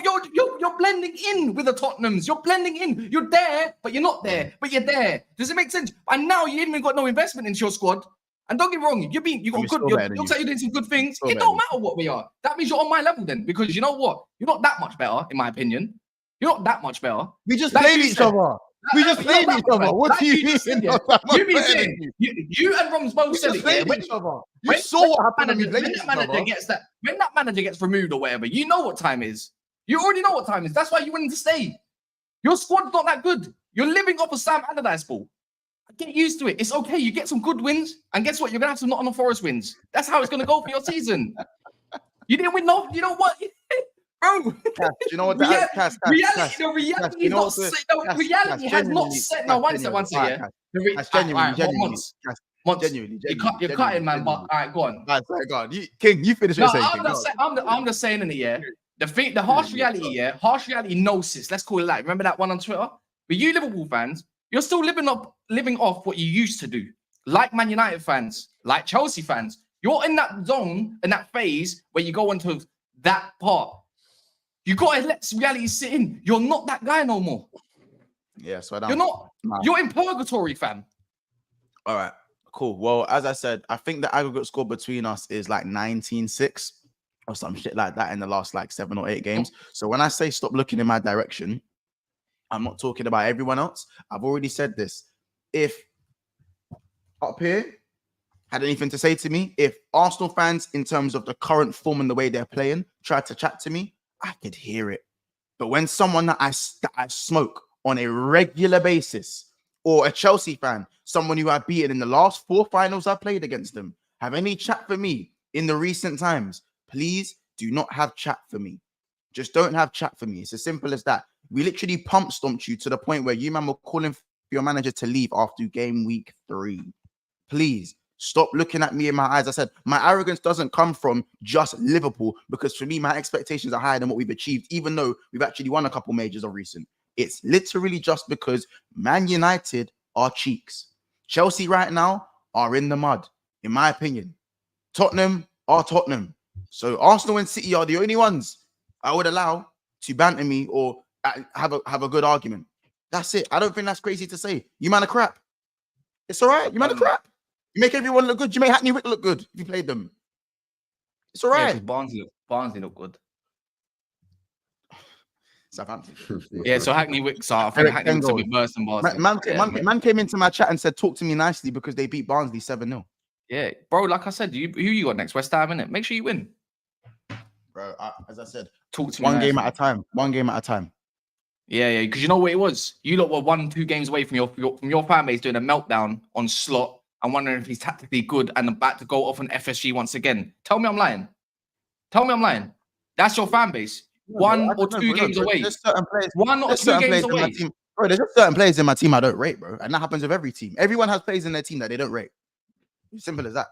blending in with the Tottenhams. You're blending in. You're there, but you're not there. But you're there. Does it make sense? And now you even got no investment into your squad. And don't get me wrong, you got good. Looks like you're doing some good things. It don't matter what we are. That means you're on my level then, because you know what? You're not that much better, in my opinion. You're not that much better. We just played each other. We just played each other. What do you mean? You and Roms both said it. You saw what happened when that manager gets removed or whatever, you know what time is. You already know what time is. That's why you wanted to stay. Your squad's not that good. You're living off of Sam Allardyce ball. Get used to it. It's okay. You get some good wins, and guess what? You're gonna have some Nottingham Forest wins. That's how it's gonna go for your season. You didn't win no. You know what? Bro, you know what? Reality has not set. No, one second, yeah. Genuinely. You're cutting, man. But all right, go on. Go on. King, you finish what you're saying. I'm just saying in the year. The harsh reality, yeah. Harsh reality gnosis. Let's call it that. Remember that one on Twitter? But you Liverpool fans, you're still living off what you used to do. Like Man United fans, like Chelsea fans. You're in that zone, in that phase where you go into that part. You gotta let reality sit in. You're not that guy no more. Yeah, so you're not. Nah. You're in purgatory, fam. All right, cool. Well, as I said, I think the aggregate score between us is like 19-6 or some shit like that in the last like 7 or 8 games. So when I say stop looking in my direction, I'm not talking about everyone else. I've already said this. If up here, had anything to say to me, if Arsenal fans, in terms of the current form and the way they're playing, tried to chat to me, I could hear it. But when someone that I smoke on a regular basis, or a Chelsea fan, someone who I've beaten in the last 4 finals I've played against them, have any chat for me in the recent times, please do not have chat for me. Just don't have chat for me. It's as simple as that. We literally pump stomped you to the point where you, man, were calling for your manager to leave after game week 3. Please stop looking at me in my eyes. I said, my arrogance doesn't come from just Liverpool, because for me, my expectations are higher than what we've achieved, even though we've actually won a couple majors of recent. It's literally just because Man United are cheeks. Chelsea right now are in the mud, in my opinion. Tottenham are Tottenham. So Arsenal and City are the only ones I would allow to banter me or have a good argument. That's it. I don't think that's crazy to say. You man are crap. It's all right. You man are crap. You make everyone look good. You make Hackney Wick look good if you played them. It's all right. Yeah, Barnsley look good. Southampton. Yeah, so Hackney Wicks are. I think Hackney Wicks will be worse than Barnsley. Man came into my chat and said, talk to me nicely because they beat Barnsley 7-0. Yeah, bro, like I said, who you got next? West Ham, innit? Make sure you win. Bro, as I said, talk to me one nicely. game at a time. One game at a time. Yeah, because you know what it was? You lot were 1-2 games away from your fan base doing a meltdown on Slot. I'm wondering if he's tactically good and about to go off on FSG once again. Tell me I'm lying. Tell me I'm lying. That's your fan base. One or two games away. There's certain players. One or two games away. Bro, there's just certain players in my team I don't rate, bro. And that happens with every team. Everyone has players in their team that they don't rate. Simple as that.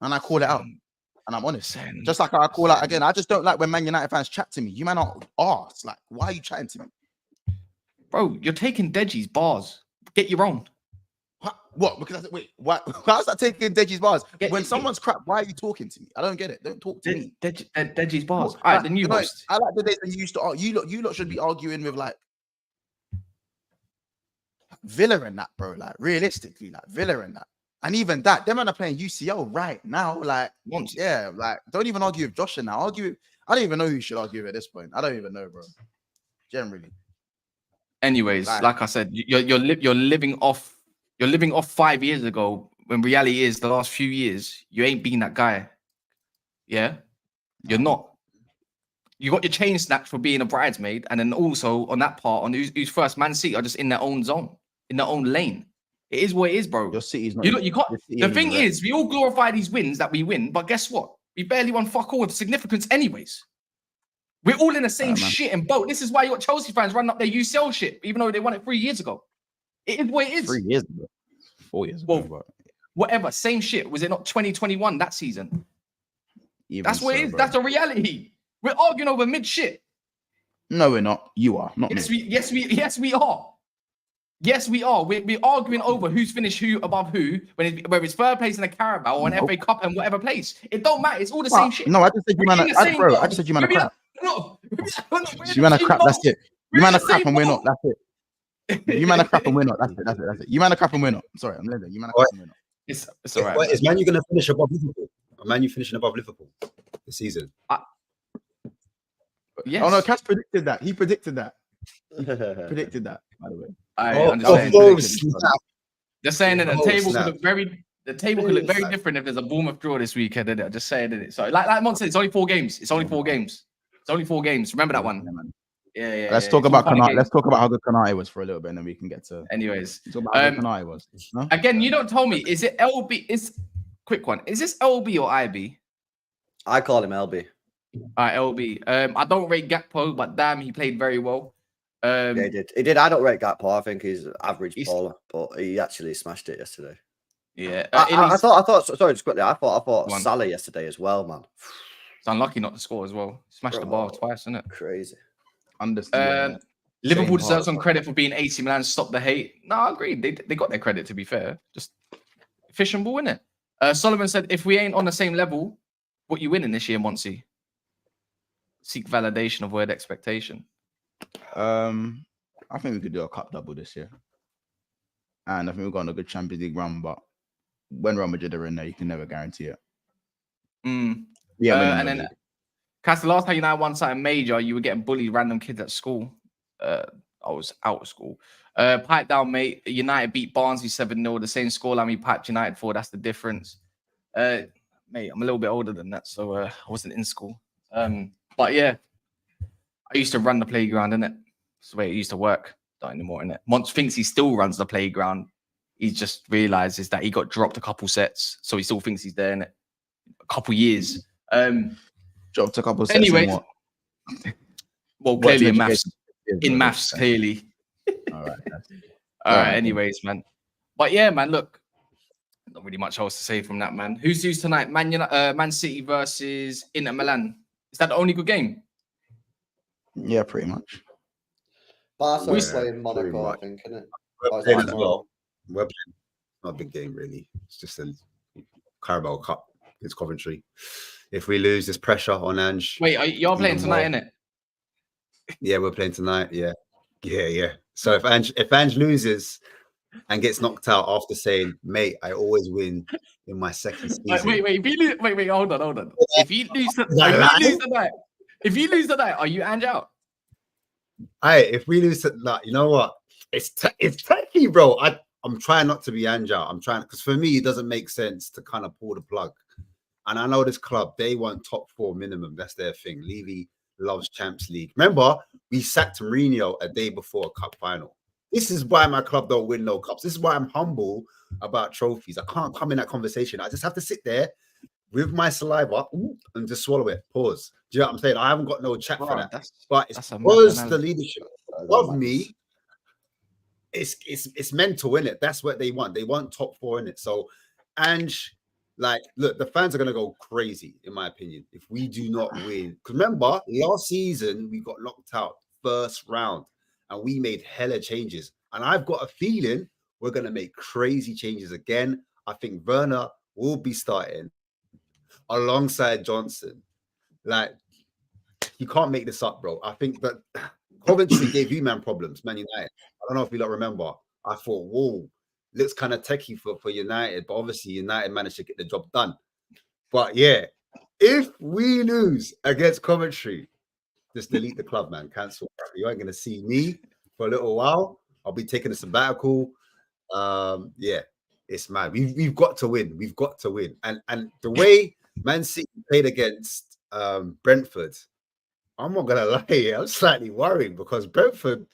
And I call it out. And I'm honest. Just like I call out again. I just don't like when Man United fans chat to me. You man are arse. Like, why are you chatting to me? Bro, you're taking Deji's bars. Get your own. What? Because wait, what? How's that taking Deji's bars? When someone's crap, why are you talking to me? I don't get it. Don't talk to me. Deji's bars. All right, then you host. I like the days when you used to. You lot should be arguing with like Villa and that, bro. Like realistically, like Villa and that, and even that. Them man are playing UCL right now. Like yeah, like don't even argue with Josh and now. I don't even know who you should argue with at this point. I don't even know, bro. Generally. Anyways, like I said, you're living off 5 years ago, when reality is the last few years you ain't been that guy. Yeah, you're not. You got your chain snatched for being a bridesmaid, and then also on that part, on who's first, Man City are just in their own zone, in their own lane. It is what it is, bro. Your City's not. You can't. The thing is, we all glorify these wins that we win, but guess what? We barely won fuck all with significance, anyways. We're all in the same shit and boat. This is why you got Chelsea fans running up their UCL shit, even though they won it 3 years ago. It is what it is. 3 years ago. 4 years ago. Well, whatever, same shit. Was it not 2021 that season? That's what it is. Bro. That's the reality. We're arguing over mid shit. No, we're not. You are not. Yes, we are. Yes, we are. We're arguing over who's finished who above who, whether it's third place in the Carabao or an FA Cup and whatever place. It don't matter. It's all the same shit. No, I just said you man. I just said you man are crap. No, you man are crap. That's it. You man are crap and we're not. That's it. You man are crap and we're not. That's it. You man are crap and we're not. I'm sorry, I'm leaving. You man are crap and we're not. It's all right. Is Man U going to finish above Liverpool? Are Man U finishing above Liverpool this season? Yes. Oh no, Cass predicted that. He predicted that. Predicted that, by the way. I understand. Just saying that the table could look very different if there's a Bournemouth draw this weekend. I'm just saying it. So like Mon said, it's only 4 games. It's only 4 games. Remember that one. Yeah. Let's talk about Konate. Let's talk about how good Konate was for a little bit, and then we can get to. Anyways, talk about how good Konate was. No? Again, you don't tell me. Is it LB? Quick one. Is this LB or IB? I call him LB. All right, LB. I don't rate Gakpo, but damn, he played very well. Yeah, he did. He did. I don't rate Gakpo. I think he's average baller, but he actually smashed it yesterday. Yeah, I thought. Sorry, just quickly. I thought Salah yesterday as well, man. It's unlucky not to score as well. Smashed the bar twice, isn't it? Crazy. Understand. Liverpool deserves some credit for being AC Milan. Stop the hate. No, I agree. They got their credit, to be fair. Just fish and ball, innit? Solomon said, if we ain't on the same level, what you winning this year, Monty? Seek validation, avoid expectation. I think we could do a cup double this year. And I think we've got on a good Champions League run, but when Real Madrid are in there, you can never guarantee it. Yeah, and then Cass, the last time United won something major, you were getting bullied random kids at school. I was out of school. Pipe down, mate. United beat Barnsley 7-0, the same scoreline we piped United for. That's the difference. Mate, I'm a little bit older than that, so I wasn't in school. But yeah, I used to run the playground, innit? That's the way it used to work. Not anymore, innit? Monts thinks he still runs the playground. He just realizes that he got dropped a couple sets, so he still thinks he's there in it. A couple years. Dropped a couple sets. Anyway, well, clearly in maths. Education? In maths, clearly. All right. All right. Anyways, man. But yeah, man. Look, not really much else to say from that, man. Who's tonight? Man City versus Inter Milan. Is that the only good game? Yeah, pretty much. Barcelona's playing Monaco, I think, isn't it? We're playing as well. We're playing. Not a big game, really. It's just a Carabao Cup. It's Coventry. If we lose, there's pressure on Ange. Wait, you're playing tonight, innit? Yeah, we're playing tonight. Yeah. So if Ange loses and gets knocked out after saying, "Mate, I always win in my second season." Wait, hold on. If you lose tonight, are you Ange out? If we lose tonight, you know what? It's techie, bro. I'm trying not to be Ange out. I'm trying, because for me, it doesn't make sense to kind of pull the plug. And I know this club, they want top 4 minimum. That's their thing. Levy loves Champions League. Remember, we sacked Mourinho a day before a cup final. This is why my club don't win no cups. This is why I'm humble about trophies. I can't come in that conversation. I just have to sit there with my saliva and just swallow it. Pause. Do you know what I'm saying? I haven't got no chat for that. But it's because the leadership of me, it's mental, innit? That's what they want. They want top 4 in it. So, Ange, like, look, the fans are going to go crazy, in my opinion, if we do not win. Because remember, last season, we got knocked out first round and we made hella changes. And I've got a feeling we're going to make crazy changes again. I think Werner will be starting alongside Johnson. Like, you can't make this up, bro. I think that Coventry gave you man problems, Man United. I don't know if you lot remember. I thought, whoa, looks kind of techie for United, but obviously United managed to get the job done. But yeah, if we lose against Coventry, just delete the club, man. Cancel. You ain't gonna see me for a little while. I'll be taking a sabbatical. Yeah, it's mad. We've got to win. We've got to win. And the way Man City played against Brentford, I'm not gonna lie, I'm slightly worried because Brentford,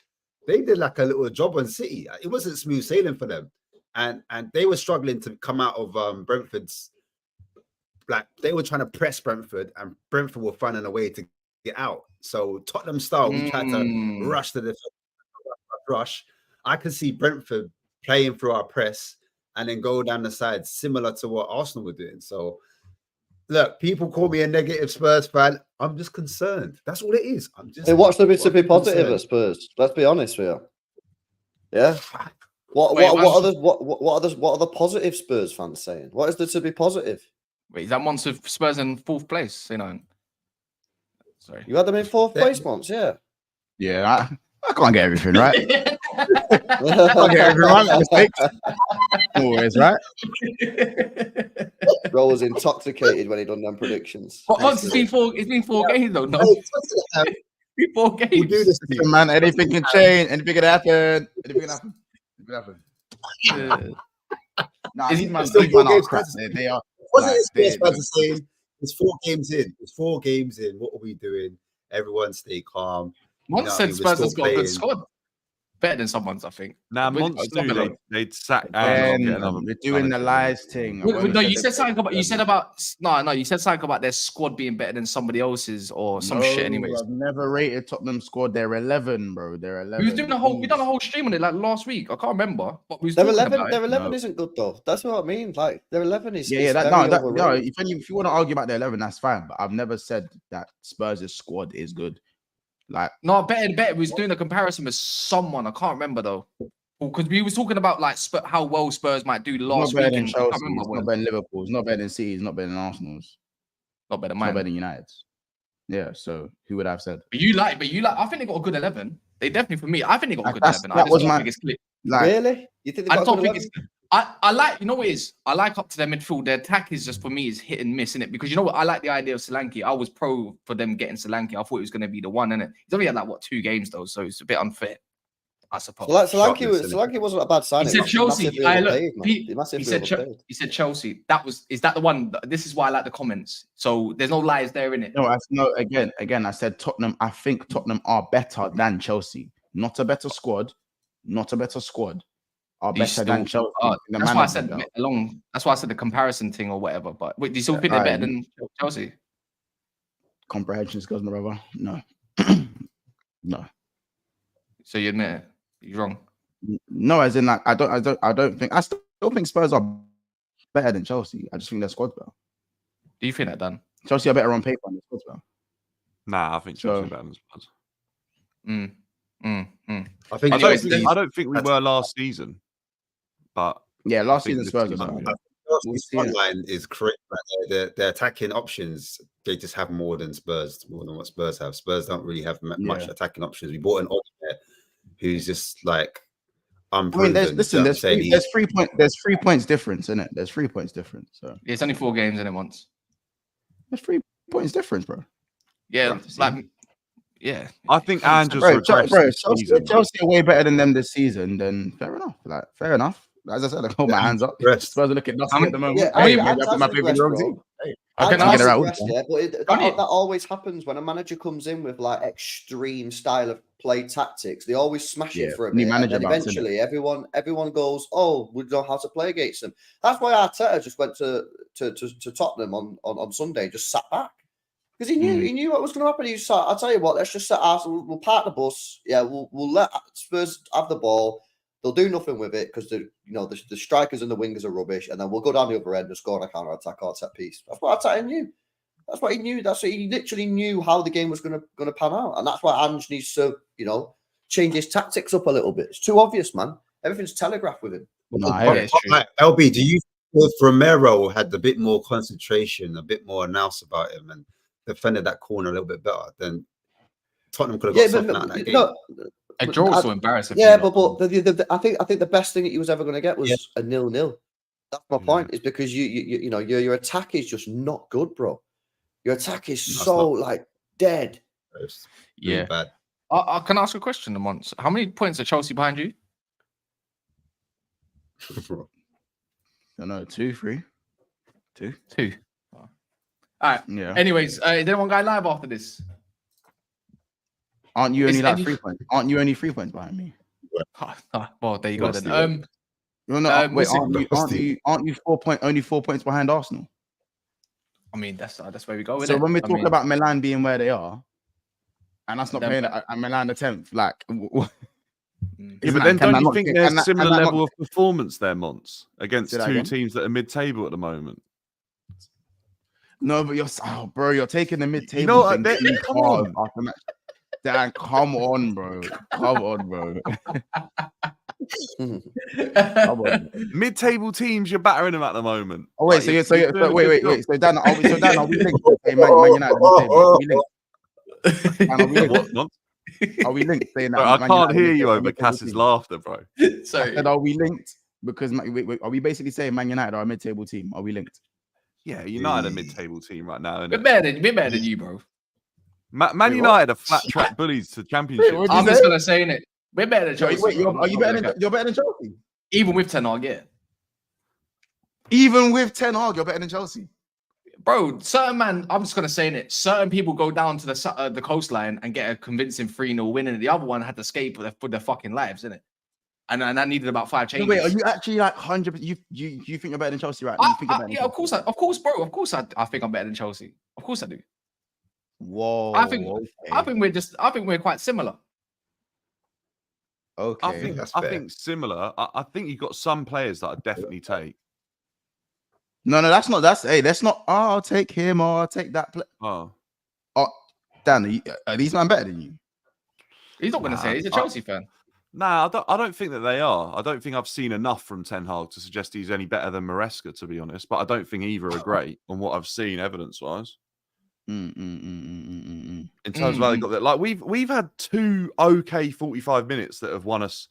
they did like a little job on City. It wasn't smooth sailing for them. And they were struggling to come out of Brentford's, like, they were trying to press Brentford and Brentford were finding a way to get out. So Tottenham style, we tried to rush to the rush. I can see Brentford playing through our press and then go down the side, similar to what Arsenal were doing. So look, people call me a negative Spurs fan. I'm just concerned. That's all it is. I'm just. Hey, what's the bit to be positive at Spurs? Let's be honest with you. Yeah. What are the positive Spurs fans saying? What is there to be positive? Wait, is that once of Spurs in 4th place? You know. Sorry. You had them in 4th place once, yeah. Yeah, I can't get everything right. I can't get everything right. Mistakes. Always right. Bro was intoxicated when he done them predictions. But once it's been 4 games though. No. It's been 4 games. We'll do this, man. Anything can change. Anything can happen. Anything can happen. Nah, these man are crap. They are. It's 4 games in. It's 4 games in. What are we doing? Everyone stay calm. Once said Spurs has got a good squad. Better than someone's, I think. Now, months knew they'd sack. We're doing the lies thing. No, you said something about. You said something about their squad being better than somebody else's or some shit. Anyways, I've never rated Tottenham squad. They're 11, bro. They're 11. We was doing we done a whole stream on it like last week. I can't remember, but we was their 11. Their 11 isn't good though. That's what I mean. Like their 11 is. No. If you want to argue about their 11, that's fine. But I've never said that Spurs' squad is good. Like, no, better. We was doing a comparison with someone. I can't remember though, because we was talking about like how well Spurs might do last week. It's not better than Liverpool. It's not better than City. It's not better than Arsenal's. Not better than mine. Not better than United's. Yeah. So who would I have said? But you like. I think they got a good 11. They definitely, for me, I think they got a good 11. That was my biggest clip. Really? You think they got a good 11? I like, you know what it is? I like up to their midfield. Their attack is just, for me, is hit and miss, innit? Because you know what? I like the idea of Solanke. I was pro for them getting Solanke. I thought it was going to be the one, innit? He's only had like, 2 games, though, so it's a bit unfair. I suppose. Solanke wasn't a bad signing. He said Chelsea. He said Chelsea. Is that the one? This is why I like the comments. So there's no lies there in it. No, again, I said Tottenham. I think Tottenham are better than Chelsea. Not a better squad. Are better than Chelsea. That's why I said That's why I said the comparison thing or whatever. But wait, do you still think they're better than Chelsea? Comprehension skills, my brother. No. No. So you admit it? You're wrong. No, as in like I don't think. I still think Spurs are better than Chelsea. I just think their squad's better. Do you think that, Dan? Chelsea are better on paper and their squad's better. Nah, I think Chelsea are better than Spurs. I don't think we were last season, but yeah, last season Spurs was better. Chelsea's front line is correct. Their attacking options, they just have more than what Spurs have. Spurs don't really have much attacking options. We bought an Odegaard who's just like unproven. I mean, there's 3 points. There's 3 points difference in it. There's 3 points difference. So it's only 4 games in it once. There's 3 points difference, bro. Yeah, yeah. I think Andrew's Chelsea are way better than them this season. Then fair enough. Like fair enough. As I said, I hold my hands up. Spurs are looking nothing at the moment. My favorite wrong team. I can get around. That always happens when a manager comes in with like extreme style of play tactics. They always smash it for a bit, and then eventually everyone goes, "Oh, we know how to play against them." That's why Arteta just went to Tottenham on Sunday, and just sat back because he knew what was going to happen. He said, "I'll tell you what, let's just set Arsenal. We'll park the bus. Yeah, we'll let Spurs have the ball. They'll do nothing with it because the strikers and the wingers are rubbish, and then we'll go down the other end and score on a counter attack or set piece." That's what Arteta knew. That's what he knew. He literally knew how the game was going to pan out, and that's why Ange needs to change his tactics up a little bit. It's too obvious, man. Everything's telegraphed with him. LB, do you feel if Romero had a bit more concentration, a bit more nous about him, and defended that corner a little bit better, then Tottenham could have got something out of that game? A draw was so embarrassing. Yeah, but I think the best thing that he was ever going to get was a 0-0. That's my point. Is because your attack is just not good, bro. Your attack is like dead. Yeah, bad. I can ask a question once. How many points are Chelsea behind you? I know 2, 3, 2. All right. Yeah. Anyways, did anyone go live after this? Aren't you only 3 points? Aren't you only 3 points behind me? Well, there you go then. Wait, aren't you only 4 points behind Arsenal? I mean, that's where we go with it. So when we talk about Milan being where they are, and us not playing at Milan the 10th, like. Yeah, but then don't you think there's a similar level of performance there, Mons, against two teams that are mid-table at the moment? No, but you're taking the mid-table thing. Come on. Dan, come on, bro. Come on, bro. Mid-table teams, you're battering them at the moment. Oh wait, wait. So Dan, are we linked? Hey, Man United mid-table. Are we linked? I can't hear you over Cass's laughter, bro. Sorry. Are we linked? Because are we basically saying Man United are a mid-table team? Are we linked? Yeah, United are a mid-table team right now. We're better than you, bro. Man United are flat track bullies to championship. I'm just gonna say it. We're better than Chelsea. Wait, you're better than Chelsea? Even with Ten Hag, yeah. Even with Ten Hag, you're better than Chelsea. Bro, I'm just gonna say it. Certain people go down to the coastline and get a convincing 3-0 win, and the other one had to escape for their fucking lives, innit? And that needed about 5 changes. Wait, are you actually like 100%? You think you're better than Chelsea right now? Of course, bro. Of course, I think I'm better than Chelsea. Of course, I do. Whoa. I think we're quite similar. Okay. I think similar. I think you've got some players that I definitely take. No, that's not. Oh, I'll take him or I'll take that player. Oh, Dan, are these men better than you? He's not going to say he's a Chelsea fan. Nah, I don't think that they are. I don't think I've seen enough from Ten Hag to suggest he's any better than Maresca, to be honest. But I don't think either are great on what I've seen evidence-wise. In terms of how they got there, like we've had 2 okay 45 minutes that have won us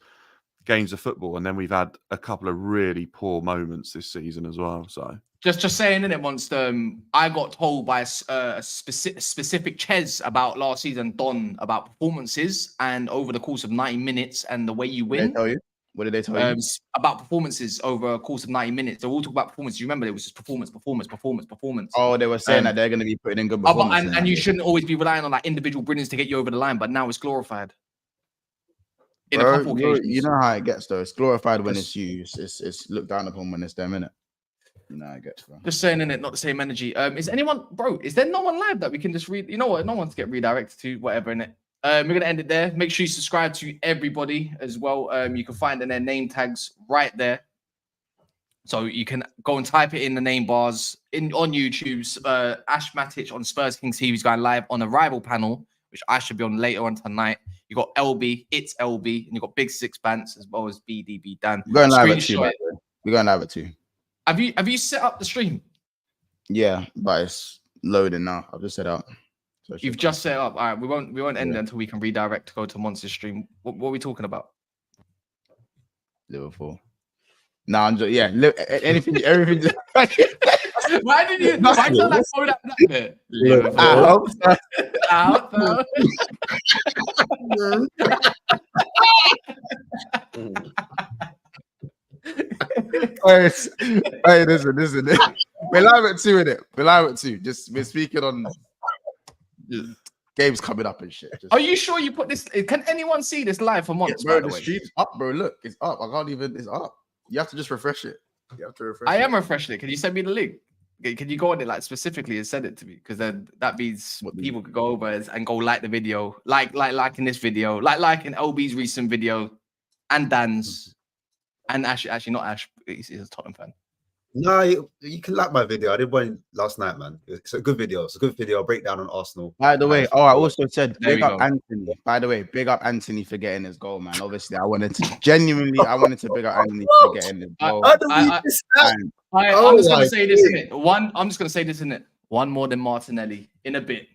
games of football, and then we've had a couple of really poor moments this season as well. So just saying, in it, once I got told by a specific Ches about last season, Don, about performances and over the course of 90 minutes and the way you win. What did they tell you? What did they tell you? About performances over a course of 90 minutes. They all talk about performance. You remember it was just performance. Oh, they were saying that they're going to be putting in good performances. And you shouldn't always be relying on like individual brilliance to get you over the line, but now it's glorified. In a couple occasions. You know how it gets though. It's glorified when it's you. It's looked down upon when it's them, innit? You know how it gets, bro. Just saying, innit? Not the same energy. Is anyone, bro? Is there no one live that we can just read? You know what? No one's get redirected to whatever, innit? We're gonna end it there. Make sure you subscribe to everybody as well. You can find in their name tags right there, so you can go and type it in the name bars on YouTube's Ash Matic on Spurs Kings TV is going live on a rival panel, which I should be on later on tonight. You got LB, it's LB, and you got Big Six Pants as well as BDB Dan. We're going live at 2. We're going live at 2. Have you set up the stream? Yeah, but it's loading now. I've just set up. So you've just set up. All right, we won't end it until we can redirect to go to Monster stream. What are we talking about? Liverpool. No, I'm just anything, everything. Why did you? Why did I throw that bit? Hey, listen. We're live at 2, innit? We're live at 2. We're speaking on games coming up and shit. Are you sure you put this? Can anyone see this live for months? Bro, the stream's up, bro. Look, it's up. I can't even. It's up. You have to just refresh it. I am refreshing it. Can you send me the link? Can you go on it like specifically and send it to me? Because then that means people could go over and go like the video, like in this video, like in LB's recent video, and Dan's, and actually not Ash. He's a Tottenham fan. No, you can like my video. I did one last night, man. It's a good video. It's a good video. Breakdown on Arsenal. By the way, I also said big up Anthony. By the way, big up Anthony for getting his goal, man. Obviously, I wanted to big up Anthony for getting his goal. I'm just gonna say this in it. I'm just gonna say this in it. One more than Martinelli in a bit.